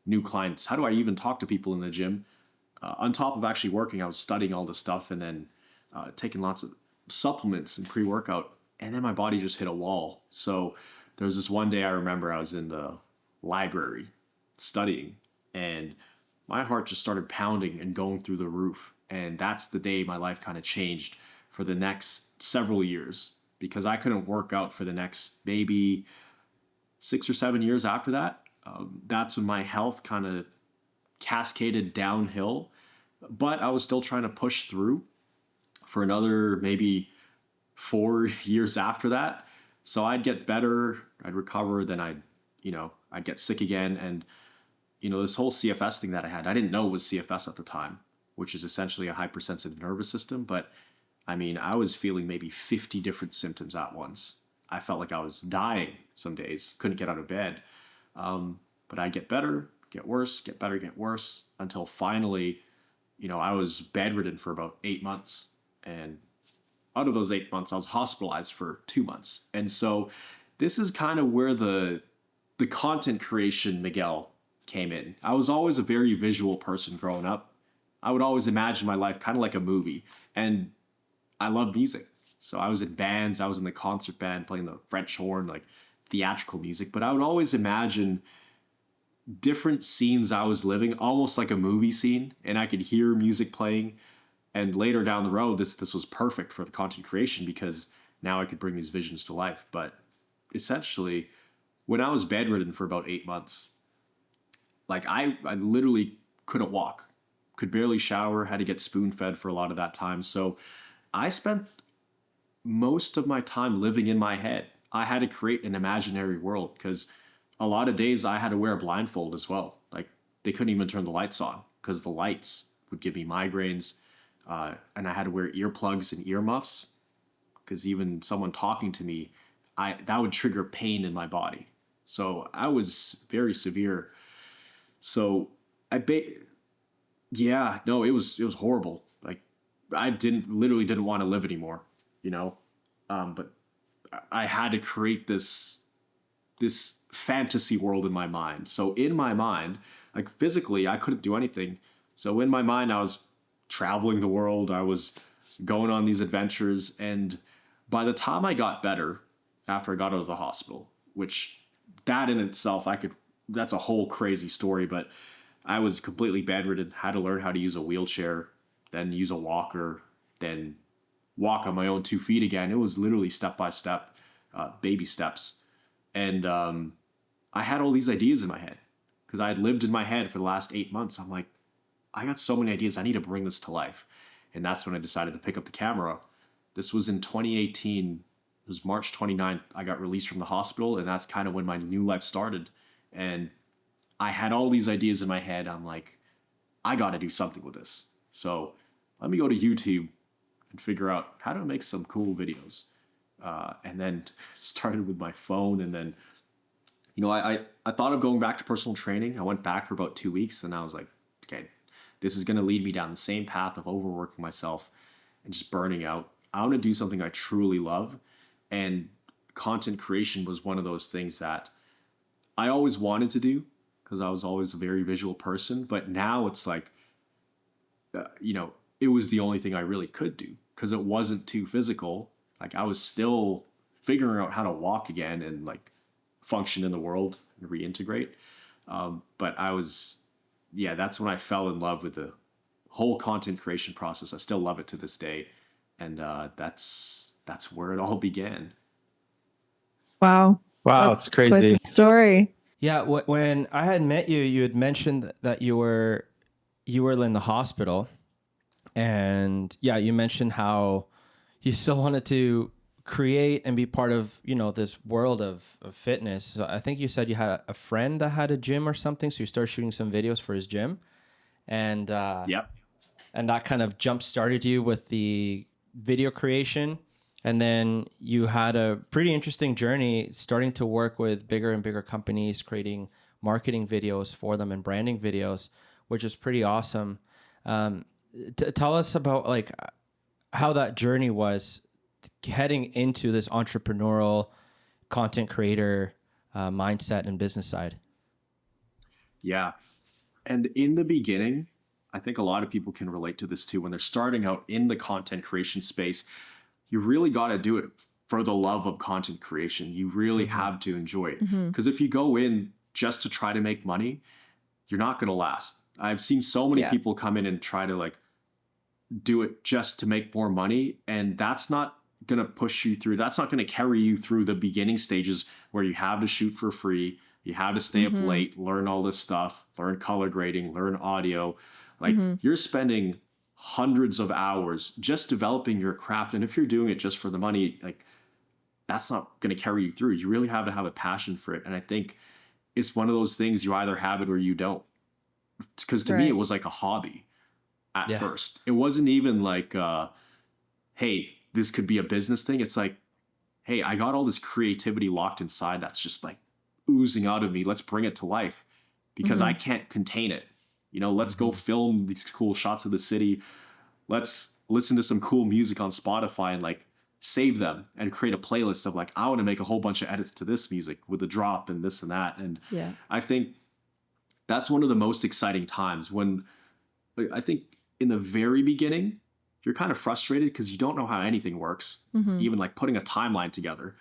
new clients? How do I even talk to people in the gym? On top of actually working, I was studying all this stuff and then taking lots of supplements and pre-workout. And then my body just hit a wall. So there was this one day I remember I was in the library studying and my heart just started pounding and going through the roof. And that's the day my life kind of changed for the next several years because I couldn't work out for the next maybe 6 or 7 years after that. That's when my health kind of cascaded downhill, but I was still trying to push through for another maybe 4 years after that. So I'd get better, I'd recover, then I'd get sick again. And, this whole CFS thing that I had, I didn't know it was CFS at the time, which is essentially a hypersensitive nervous system. But I mean, I was feeling maybe 50 different symptoms at once. I felt like I was dying some days, couldn't get out of bed. But I'd get better, get worse, get better, get worse, until finally, I was bedridden for about 8 months. And out of those 8 months, I was hospitalized for 2 months. And so this is kind of where the content creation Miguel came in. I was always a very visual person growing up. I would always imagine my life kind of like a movie. And I love music. So I was in bands, I was in the concert band playing the French horn, like theatrical music. But I would always imagine different scenes I was living, almost like a movie scene. And I could hear music playing. And later down the road, this was perfect for the content creation because now I could bring these visions to life. But essentially, when I was bedridden for about 8 months, like I literally couldn't walk, could barely shower, had to get spoon fed for a lot of that time. So I spent most of my time living in my head. I had to create an imaginary world because a lot of days I had to wear a blindfold as well. Like they couldn't even turn the lights on because the lights would give me migraines. And I had to wear earplugs and earmuffs because even someone talking to me, that would trigger pain in my body. So I was very severe. So yeah, no, it was horrible. Like I literally didn't want to live anymore, you know? But I had to create this fantasy world in my mind. So in my mind, like physically, I couldn't do anything. So in my mind, I was traveling the world. I was going on these adventures. And by the time I got better, after I got out of the hospital, which that in itself, that's a whole crazy story, but I was completely bedridden, had to learn how to use a wheelchair, then use a walker, then walk on my own 2 feet again. It was literally step by step, baby steps. And I had all these ideas in my head because I had lived in my head for the last 8 months. I'm like, I got so many ideas. I need to bring this to life. And that's when I decided to pick up the camera. This was in 2018. It was March 29th. I got released from the hospital, and that's kind of when my new life started. And I had all these ideas in my head. I'm like, I got to do something with this. So let me go to YouTube and figure out how to make some cool videos. And then started with my phone. And then, I thought of going back to personal training. I went back for about 2 weeks, and I was like, okay, this is going to lead me down the same path of overworking myself and just burning out. I want to do something I truly love. And content creation was one of those things that I always wanted to do because I was always a very visual person. But now it's like, it was the only thing I really could do because it wasn't too physical. Like I was still figuring out how to walk again and like function in the world and reintegrate. But that's when I fell in love with the whole content creation process. I still love it to this day. And that's where it all began. Wow. Wow, it's crazy. Quite the story. Yeah, when I had met you, you had mentioned that you were in the hospital, and yeah, you mentioned how you still wanted to create and be part of this world of fitness. So I think you said you had a friend that had a gym or something, so you started shooting some videos for his gym, and Yep. and that kind of jump started you with the video creation. And then you had a pretty interesting journey starting to work with bigger and bigger companies, creating marketing videos for them and branding videos, which is pretty awesome. Tell us about like how that journey was heading into this entrepreneurial content creator mindset and business side. Yeah. And in the beginning, I think a lot of people can relate to this too. When they're starting out in the content creation space, you really got to do it for the love of content creation. You really have to enjoy it. Because if you go in just to try to make money, you're not going to last. I've seen so many people come in and try to like do it just to make more money. And that's not going to push you through. That's not going to carry you through the beginning stages where you have to shoot for free. You have to stay up late, learn all this stuff, learn color grading, learn audio. Like you're spending hundreds of hours just developing your craft. And if you're doing it just for the money, like that's not going to carry you through. You really have to have a passion for it. And I think it's one of those things you either have it or you don't. Because to me, it was like a hobby at first. It wasn't even like, hey, this could be a business thing. It's like, hey, I got all this creativity locked inside that's just like oozing out of me. Let's bring it to life because I can't contain it. Let's go film these cool shots of the city. Let's listen to some cool music on Spotify and like save them and create a playlist of like, I want to make a whole bunch of edits to this music with a drop and this and that. And I think that's one of the most exciting times when I think in the very beginning, you're kind of frustrated because you don't know how anything works. Even like putting a timeline together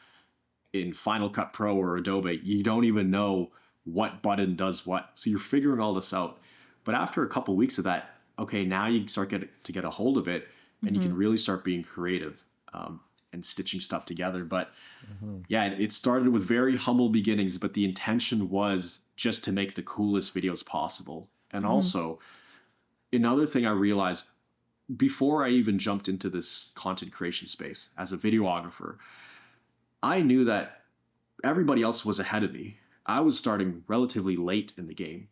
in Final Cut Pro or Adobe, you don't even know what button does what. So you're figuring all this out. But after a couple of weeks of that, okay, now you start to get a hold of it and you can really start being creative and stitching stuff together. But it started with very humble beginnings, but the intention was just to make the coolest videos possible. And also, another thing I realized before I even jumped into this content creation space as a videographer, I knew that everybody else was ahead of me. I was starting relatively late in the game,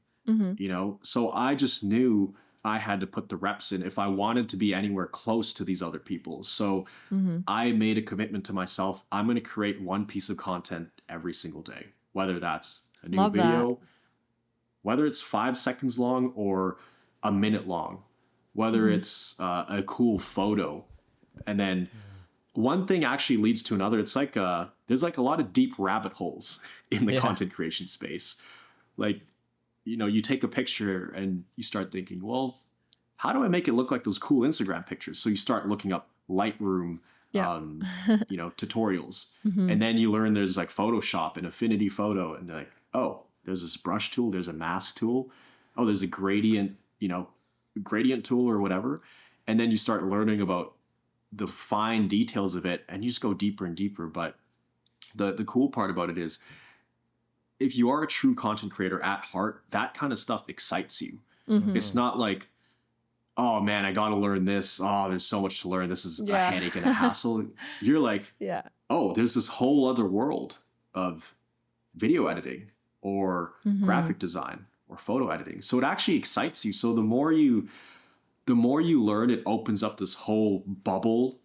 so I just knew I had to put the reps in if I wanted to be anywhere close to these other people. So I made a commitment to myself. I'm going to create one piece of content every single day, whether that's a new Love video, that. whether it's 5 seconds long or a minute long, whether it's a cool photo. And then one thing actually leads to another. It's like there's like a lot of deep rabbit holes in the content creation space. Like, you take a picture and you start thinking, well, how do I make it look like those cool Instagram pictures? So you start looking up Lightroom, tutorials. And then you learn there's like Photoshop and Affinity Photo. And like, oh, there's this brush tool. There's a mask tool. Oh, there's a gradient tool or whatever. And then you start learning about the fine details of it, and you just go deeper and deeper. But the cool part about it is, if you are a true content creator at heart, that kind of stuff excites you. It's not like, oh man, I got to learn this. Oh, there's so much to learn. This is a headache and a hassle. You're like, oh, there's this whole other world of video editing or graphic design or photo editing. So it actually excites you. So the more you learn, it opens up this whole bubble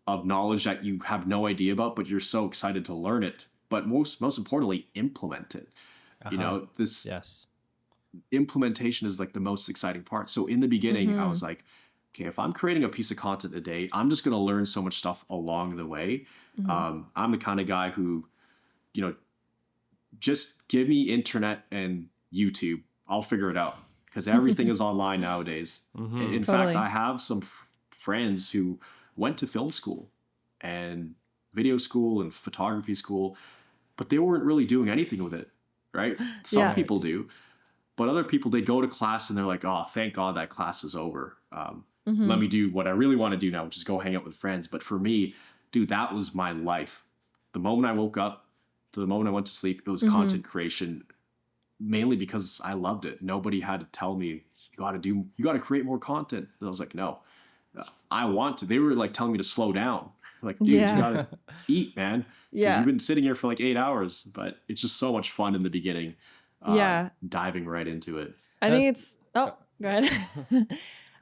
of knowledge that you have no idea about, but you're so excited to learn it. But most importantly, implement it. This implementation is like the most exciting part. So in the beginning, I was like, okay, if I'm creating a piece of content a day, I'm just going to learn so much stuff along the way. I'm the kind of guy who, just give me internet and YouTube. I'll figure it out, because everything is online nowadays. In fact, I have some friends who went to film school and video school and photography school, but they weren't really doing anything with it, right? Some people do, but other people, they go to class and they're like, oh, thank God that class is over. Let me do what I really want to do now, which is go hang out with friends. But for me, dude, that was my life. The moment I woke up to the moment I went to sleep, it was content creation, mainly because I loved it. Nobody had to tell me, you got to create more content. And I was like, no, I want to. They were like telling me to slow down. Like, dude, you got to eat, man. Because you've been sitting here for like 8 hours. But it's just so much fun in the beginning. Diving right into it. I think it's, go ahead.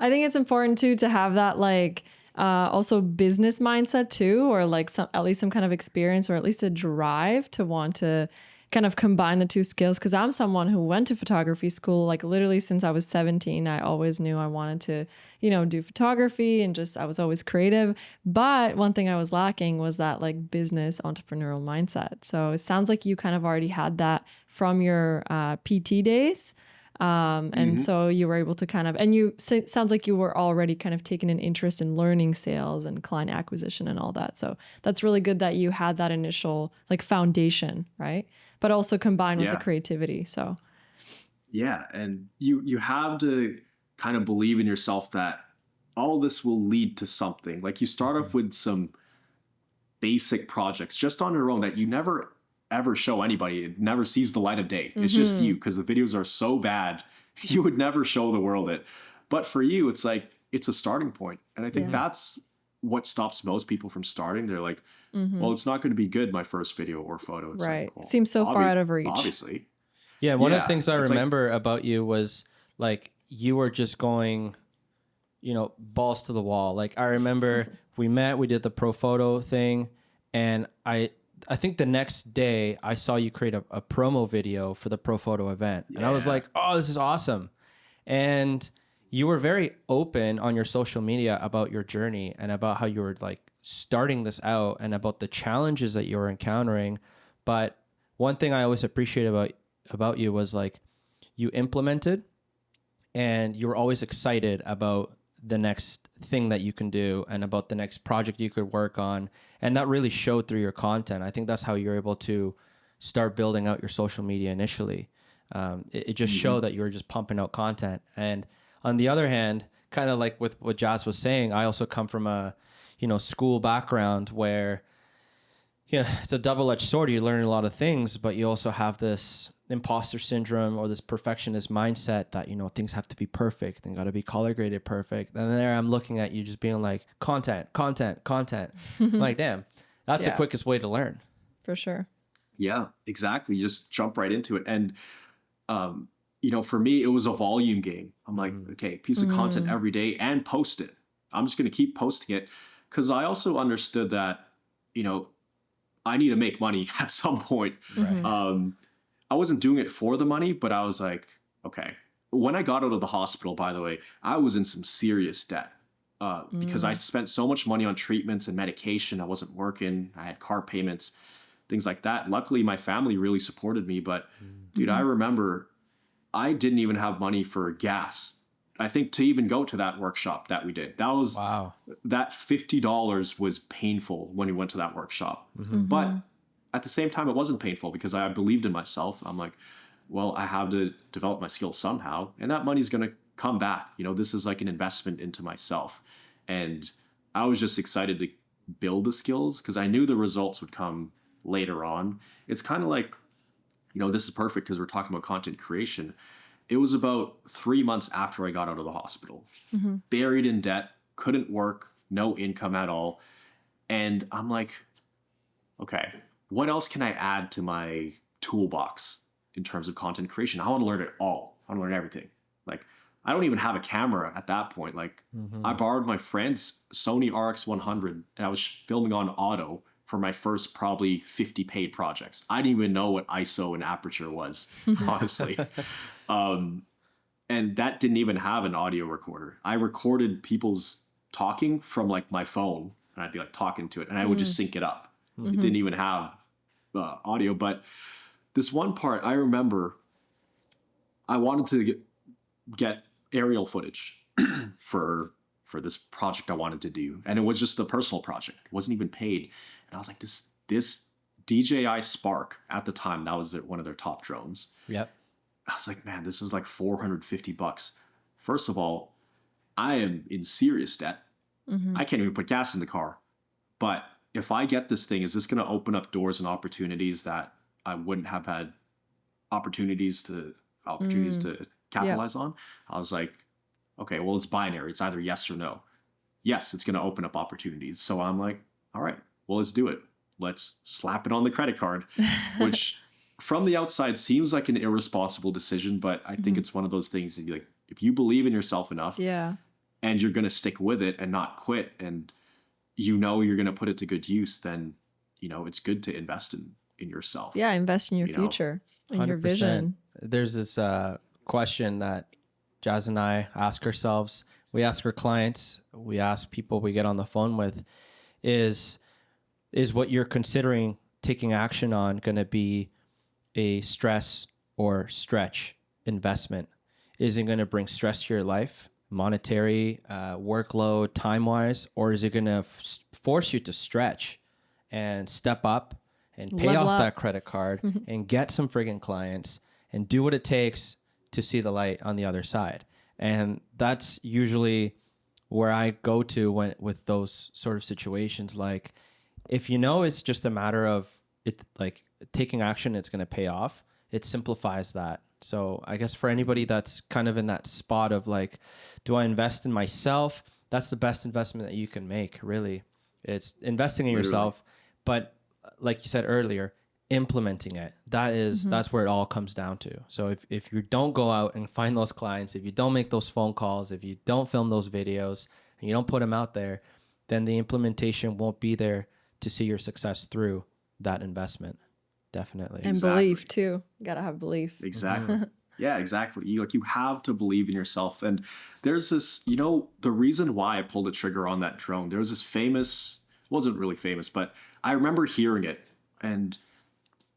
I think it's important too to have that like also business mindset too, or like at least some kind of experience, or at least a drive to want to kind of combine the two skills. Cause I'm someone who went to photography school, like literally since I was 17, I always knew I wanted to, do photography, and just, I was always creative. But one thing I was lacking was that like business entrepreneurial mindset. So it sounds like you kind of already had that from your PT days. And so you were able to kind of, and sounds like you were already kind of taking an interest in learning sales and client acquisition and all that. So that's really good that you had that initial like foundation, right? But also combined with the creativity. So. Yeah. And you have to kind of believe in yourself that all this will lead to something. Like, you start off with some basic projects just on your own that you never ever show anybody. It never sees the light of day. It's just you, because the videos are so bad you would never show the world it. But for you, it's like, it's a starting point. And I think that's what stops most people from starting. They're like, well, it's not going to be good, my first video or photo. It's right. Like, well, seems so far out of reach. Obviously. Yeah. One of the things I remember about you was like, you were just going, balls to the wall. Like, I remember we met, we did the pro photo thing, and I think the next day I saw you create a promo video for the Pro Photo event. And I was like, oh, this is awesome. And you were very open on your social media about your journey and about how you were like starting this out and about the challenges that you were encountering. But one thing I always appreciate about you was like, you implemented, and you were always excited about the next thing that you can do and about the next project you could work on. And that really showed through your content. I think that's how you're able to start building out your social media initially. It just showed that you were just pumping out content. And on the other hand, kind of like with what Jazz was saying, I also come from a, school background where, it's a double-edged sword. You learn a lot of things, but you also have this imposter syndrome or this perfectionist mindset that, things have to be perfect and got to be color graded perfect. And there I'm looking at you just being like, content. I'm like, damn, that's the quickest way to learn. For sure. Yeah, exactly. You just jump right into it. And, for me, it was a volume game. I'm like, okay, piece of content every day and post it. I'm just going to keep posting it because I also understood that, I need to make money at some point. Right. I wasn't doing it for the money, but I was like, okay. When I got out of the hospital, by the way, I was in some serious debt because I spent so much money on treatments and medication. I wasn't working. I had car payments, things like that. Luckily, my family really supported me. But dude, I remember I didn't even have money for gas. I think to even go to that workshop that we did, that $50 was painful when we went to that workshop. But at the same time, it wasn't painful because I believed in myself. I'm like, well, I have to develop my skills somehow, and that money's going to come back. This is like an investment into myself. And I was just excited to build the skills because I knew the results would come later on. It's kind of like, this is perfect because we're talking about content creation. It was about 3 months after I got out of the hospital, buried in debt, couldn't work, no income at all. And I'm like, okay, what else can I add to my toolbox in terms of content creation? I want to learn it all. I want to learn everything. Like, I don't even have a camera at that point. Like, I borrowed my friend's Sony RX100 and I was filming on auto for my first probably 50 paid projects. I didn't even know what ISO and aperture was, honestly. And that didn't even have an audio recorder. I recorded people's talking from like my phone and I'd be like talking to it and I would just sync it up. It didn't even have audio. But this one part, I remember I wanted to get aerial footage for this project I wanted to do. And it was just a personal project. It wasn't even paid. And I was like, this DJI Spark at the time, that was one of their top drones. Yep. I was like, man, this is like $450. First of all, I am in serious debt. I can't even put gas in the car. But if I get this thing, is this going to open up doors and opportunities that I wouldn't have had opportunities to capitalize on? I was like, okay, well, it's binary. It's either yes or no. Yes, it's going to open up opportunities. So I'm like, all right, well, let's do it. Let's slap it on the credit card, which from the outside seems like an irresponsible decision, but I think it's one of those things that like, if you believe in yourself enough and you're going to stick with it and not quit and you're going to put it to good use, then, it's good to invest in yourself. Yeah, invest in your future, in your vision. There's this question that Jazz and I ask ourselves. We ask our clients, we ask people we get on the phone with, is what you're considering taking action on going to be a stress or stretch investment? Is it going to bring stress to your life, monetary, workload, time-wise, or is it going to force you to stretch and step up and pay Level off up. that credit card and get some friggin' clients and do what it takes to see the light on the other side? And that's usually where I go to with those sort of situations. Like, if it's just a matter of it, like taking action, it's going to pay off. It simplifies that. So I guess for anybody that's kind of in that spot of like, do I invest in myself? That's the best investment that you can make, really. It's investing in yourself, but like you said earlier, implementing it. That's where it all comes down to. So if you don't go out and find those clients, if you don't make those phone calls, if you don't film those videos and you don't put them out there, then the implementation won't be there to see your success through that investment. Definitely. And belief too. You gotta have belief. Exactly. Yeah, exactly. You have to believe in yourself. And there's this, the reason why I pulled the trigger on that drone, there was this wasn't really famous, but I remember hearing it. And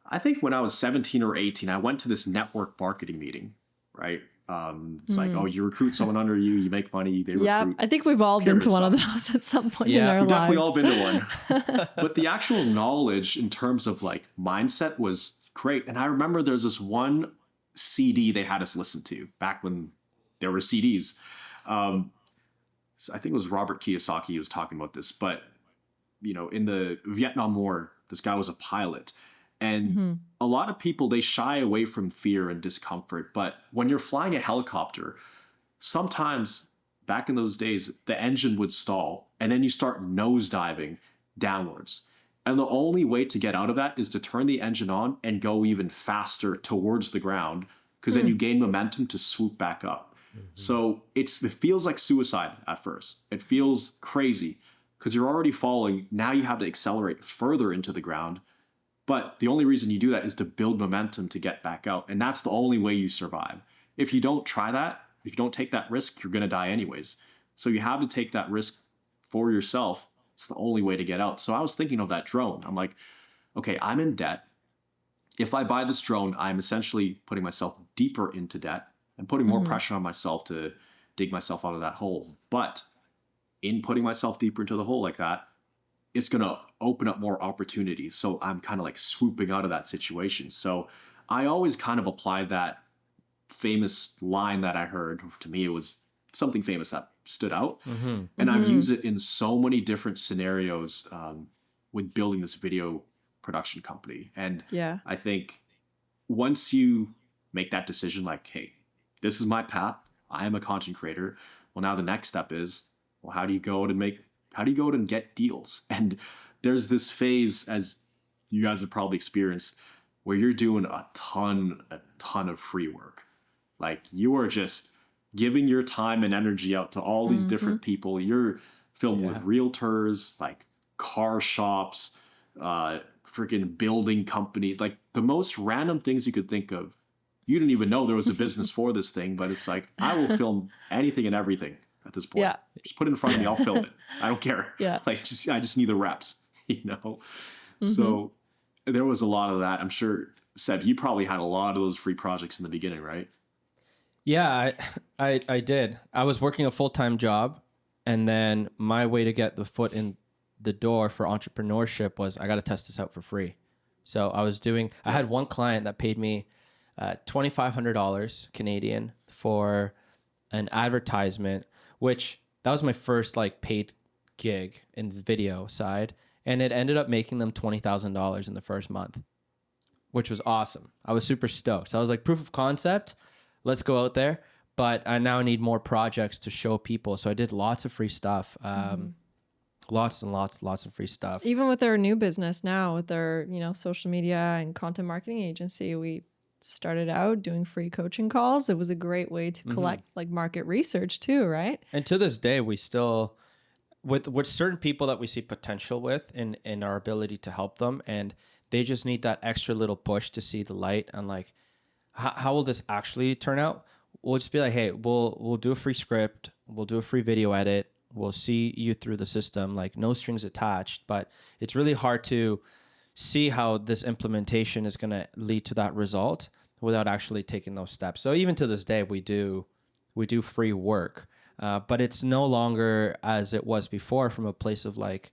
I think when I was 17 or 18, I went to this network marketing meeting, right? It's like, oh, you recruit someone under you, you make money, they recruit. Yeah, I think we've all been to one of those at some point in our we've lives. definitely all been to one. But the actual knowledge in terms of like mindset was great. And I remember there's this one CD they had us listen to back when there were CDs. So I think it was Robert Kiyosaki who was talking about this, but in the Vietnam War, This guy was a pilot. And Mm-hmm. a lot of people, they shy away from fear and discomfort. But when you're flying a helicopter, sometimes back in those days, the engine would stall and then you start nosediving downwards. And the only way to get out of that is to turn the engine on and go even faster towards the ground, because then you gain momentum to swoop back up. So it feels like suicide at first. It feels crazy because you're already falling. Now you have to accelerate further into the ground. But the only reason you do that is to build momentum to get back out. And that's the only way you survive. If you don't try that, if you don't take that risk, you're going to die anyways. So you have to take that risk for yourself. It's the only way to get out. So I was thinking of that drone. I'm like, okay, I'm in debt. If I buy this drone, I'm essentially putting myself deeper into debt and putting more pressure on myself to dig myself out of that hole. But in putting myself deeper into the hole like that, it's going to open up more opportunities. So I'm kind of like swooping out of that situation. So I always kind of apply that famous line that I heard. To me, it was something famous that stood out. And I've used it in so many different scenarios with building this video production company. And Yeah. I think once you make that decision, like, hey, this is my path, I am a content creator. Well, now the next step is, well, how do you go out and get deals? And there's this phase, as you guys have probably experienced, where you're doing a ton of free work. Like, you are just giving your time and energy out to all these different people. You're filming with realtors, like car shops, freaking building companies, like the most random things you could think of. You didn't even know there was a business for this thing, but it's like, I will film anything and everything at this point. Yeah. Just put it in front of me, I'll film it. I don't care. Yeah. Like, I just need the reps, you know? So there was a lot of that. I'm sure, Seb, you probably had a lot of those free projects in the beginning, right? Yeah, I did. I was working a full-time job, and then my way to get the foot in the door for entrepreneurship was I got to test this out for free. So I had one client that paid me $2,500 Canadian for an advertisement, which that was my first like paid gig in the video side. And it ended up making them $20,000 in the first month, which was awesome. I was super stoked. So I was like, proof of concept, let's go out there. But I now need more projects to show people. So I did lots of free stuff. Lots and lots of free stuff. Even with our new business now, with our, social media and content marketing agency, we started out doing free coaching calls. It was a great way to collect like market research too, right? And to this day, we still, with certain people that we see potential with in our ability to help them, and they just need that extra little push to see the light and like, how will this actually turn out? We'll just be like, hey, we'll do a free script, we'll do a free video edit, we'll see you through the system, like no strings attached. But it's really hard to see how this implementation is going to lead to that result without actually taking those steps. So even to this day, we do free work, but it's no longer as it was before from a place of like,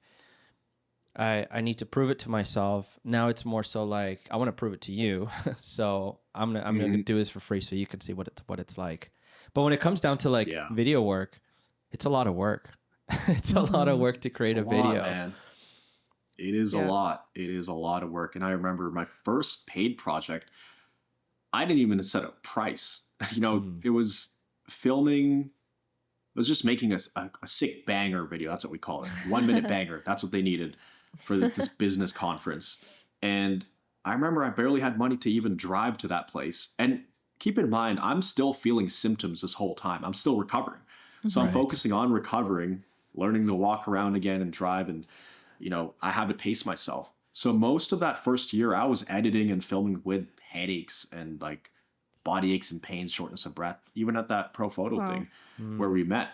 I need to prove it to myself. Now it's more so like, I want to prove it to you. So I'm gonna do this for free so you can see what it's like. But when it comes down to like video work, it's a lot of work. It's a lot of work to create a video. Lot, man. It is a lot. It is a lot of work. And I remember my first paid project, I didn't even set a price. It was filming, it was just making a sick banger video. That's what we call it. 1 minute banger. That's what they needed for this business conference. And I remember I barely had money to even drive to that place. And keep in mind, I'm still feeling symptoms this whole time. I'm still recovering. So I'm focusing on recovering, learning to walk around again and drive. And, I had to pace myself. So most of that first year, I was editing and filming with headaches and like body aches and pains, shortness of breath. Even at that pro photo thing where we met,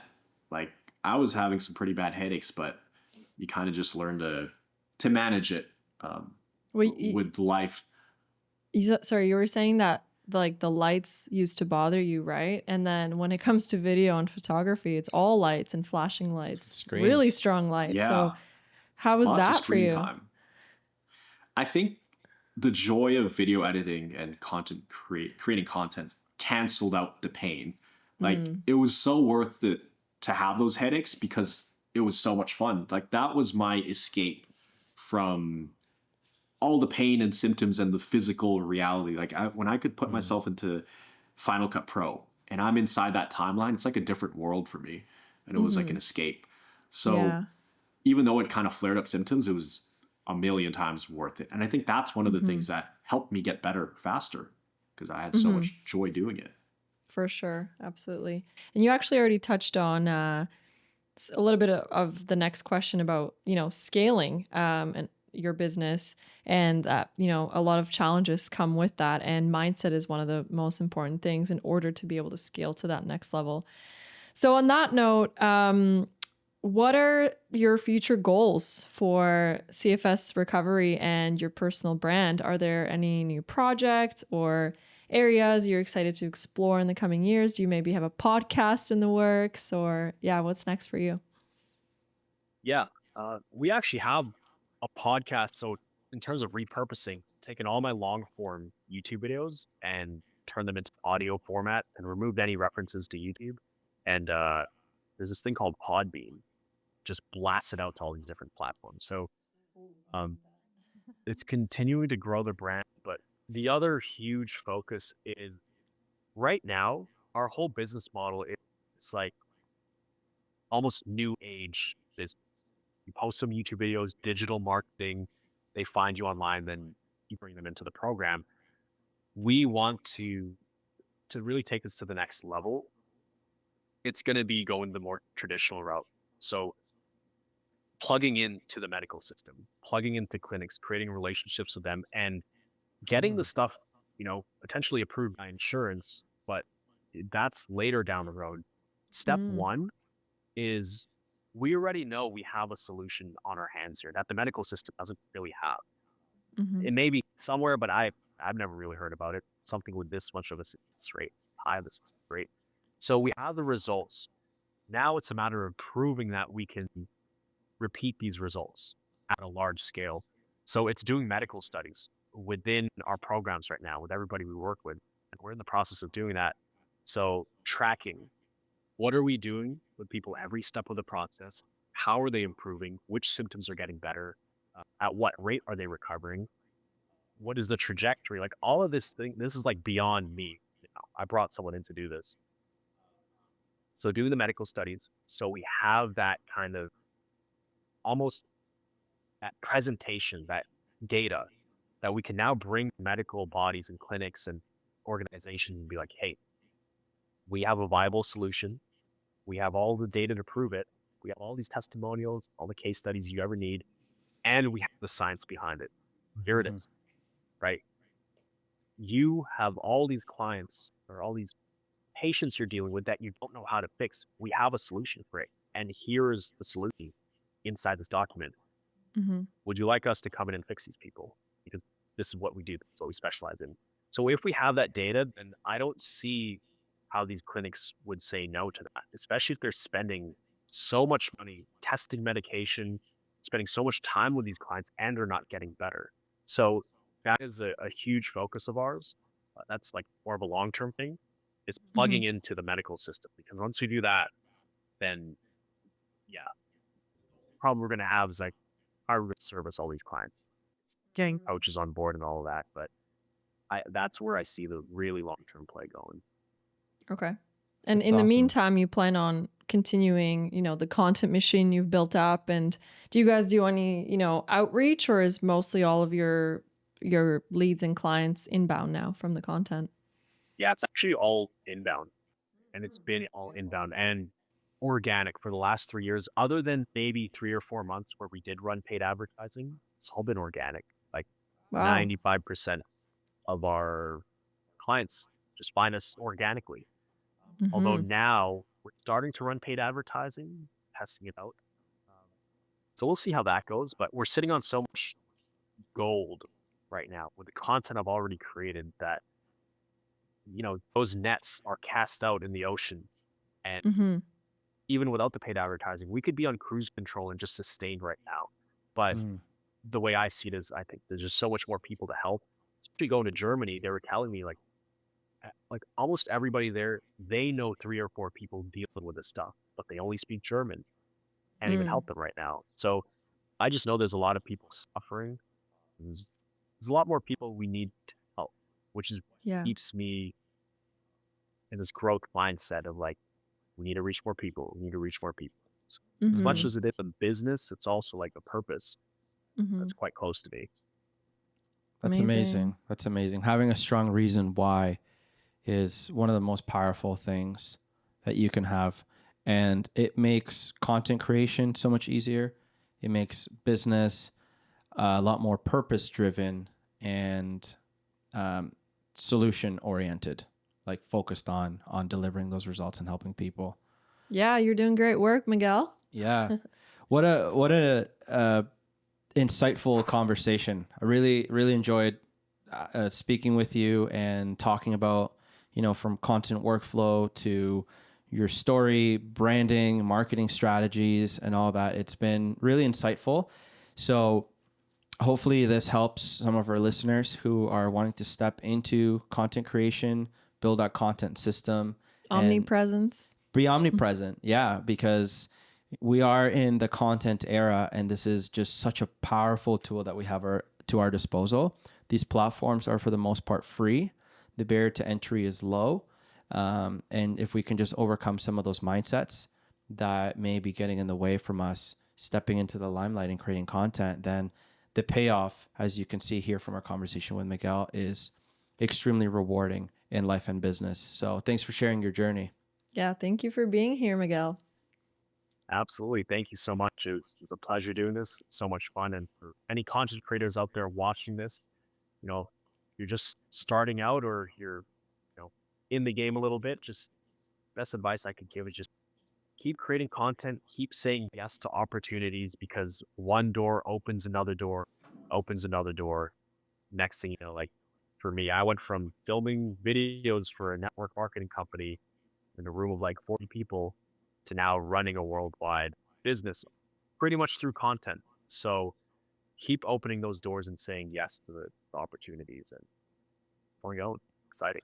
like I was having some pretty bad headaches, but you kind of just learn to manage it with life. Sorry, you were saying that like the lights used to bother you, right? And then when it comes to video and photography, it's all lights and flashing lights, Screens. Really strong lights. Yeah. So how was Lots of that for screen you? time. I think the joy of video editing and creating content canceled out the pain. Like it was so worth it to have those headaches because it was so much fun. Like that was my escape from all the pain and symptoms and the physical reality. Like when I could put myself into Final Cut Pro and I'm inside that timeline, it's like a different world for me. And it was like an escape. So Yeah. even though it kind of flared up symptoms, it was a million times worth it. And I think that's one of the things that helped me get better faster because I had so much joy doing it. For sure. Absolutely. And you actually already touched on a little bit of the next question about, scaling and your business, and that, a lot of challenges come with that. And mindset is one of the most important things in order to be able to scale to that next level. So on that note, what are your future goals for CFS recovery and your personal brand? Are there any new projects or areas you're excited to explore in the coming years? Do you maybe have a podcast in the works, or what's next for you? Yeah, we actually have a podcast. So in terms of repurposing, taking all my long form YouTube videos and turn them into audio format and removed any references to YouTube. And there's this thing called Podbean, just blast it out to all these different platforms. So um, it's continuing to grow the brand. But the other huge focus is right now, our whole business model is it's like almost new age business. You post some YouTube videos, digital marketing, they find you online, then you bring them into the program. We want to really take this to the next level. It's going to be going the more traditional route. So plugging into the medical system, plugging into clinics, creating relationships with them, and getting the stuff, potentially approved by insurance, but that's later down the road. Step one is we already know we have a solution on our hands here that the medical system doesn't really have. It may be somewhere, but I've never really heard about it. Something with this much of a success rate, high of the success rate. So we have the results. Now it's a matter of proving that we can repeat these results at a large scale. So it's doing medical studies within our programs right now with everybody we work with. And we're in the process of doing that. So tracking, what are we doing with people every step of the process? How are they improving? Which symptoms are getting better? At what rate are they recovering? What is the trajectory? Like all of this thing, this is like beyond me. I brought someone in to do this. So doing the medical studies. So we have that kind of almost that presentation, that data that we can now bring medical bodies and clinics and organizations and be like, hey, we have a viable solution. We have all the data to prove it. We have all these testimonials, all the case studies you ever need, and we have the science behind it. Here it is, right? You have all these clients or all these patients you're dealing with that you don't know how to fix. We have a solution for it. And here's the solution inside this document. Would you like us to come in and fix these people? Because this is what we do. That's what we specialize in. So if we have that data, then I don't see how these clinics would say no to that, especially if they're spending so much money testing medication, spending so much time with these clients, and are not getting better. So that is a huge focus of ours. That's like more of a long-term thing, is plugging into the medical system. Because once we do that, then problem we're going to have is like, how are we going to service all these clients? It's getting coaches on board and all of that, but that's where I see the really long-term play going. Okay. And That's in the awesome. meantime, you plan on continuing, the content machine you've built up. And do you guys do any, outreach, or is mostly all of your leads and clients inbound now from the content? Yeah, it's actually all inbound, and it's been all inbound and organic for the last 3 years, other than maybe 3 or 4 months where we did run paid advertising. It's all been organic. Like Wow. 95% of our clients just find us organically. Although now we're starting to run paid advertising, testing it out. So we'll see how that goes. But we're sitting on so much gold right now with the content I've already created that, those nets are cast out in the ocean. And even without the paid advertising, we could be on cruise control and just sustain right now. But the way I see it is, I think there's just so much more people to help. Especially going to Germany, they were telling me like almost everybody there, they know 3 or 4 people dealing with this stuff, but they only speak German. Can't even help them right now. So I just know there's a lot of people suffering. there's a lot more people we need to help, which is Yeah. keeps me in this growth mindset of like, we need to reach more people. We need to reach more people. So as much Mm-hmm. as it is a business, it's also like a purpose Mm-hmm. that's quite close to me. That's amazing. That's amazing. Having a strong reason why is one of the most powerful things that you can have. And it makes content creation so much easier. It makes business a lot more purpose driven and solution oriented, like focused on delivering those results and helping people. Yeah, you're doing great work, Miguel. Yeah. What a insightful conversation. I really enjoyed speaking with you and talking about, from content workflow to your story, branding, marketing strategies, and all that. It's been really insightful. So hopefully this helps some of our listeners who are wanting to step into content creation, build that content system, and Omni-Presence. be omnipresent. Yeah, because we are in the content era, and this is just such a powerful tool that we have to our disposal. These platforms are for the most part free. The barrier to entry is low. And if we can just overcome some of those mindsets that may be getting in the way from us stepping into the limelight and creating content, then the payoff, as you can see here from our conversation with Miguel, is extremely rewarding in life and business. So thanks for sharing your journey. Yeah, thank you for being here, Miguel. Absolutely. Thank you so much. It was a pleasure doing this. So much fun. And for any content creators out there watching this, you're just starting out or you're, in the game a little bit, just best advice I could give is just keep creating content, keep saying yes to opportunities because one door opens another door, opens another door. Next thing you know, like for me, I went from filming videos for a network marketing company in a room of like 40 people to now running a worldwide business pretty much through content. So keep opening those doors and saying yes to the opportunities and going out. Exciting.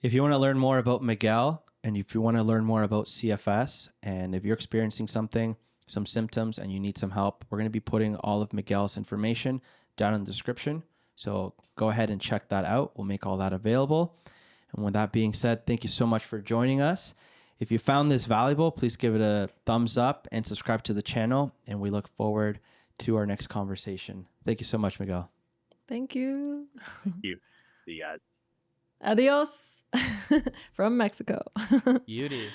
If you want to learn more about Miguel and if you want to learn more about CFS, and if you're experiencing some symptoms and you need some help, we're going to be putting all of Miguel's information down in the description. So go ahead and check that out. We'll make all that available. And with that being said, thank you so much for joining us. If you found this valuable, please give it a thumbs up and subscribe to the channel. And we look forward to our next conversation. Thank you so much, Miguel. Thank you. Thank you. See you guys. Adios from Mexico. Beauty.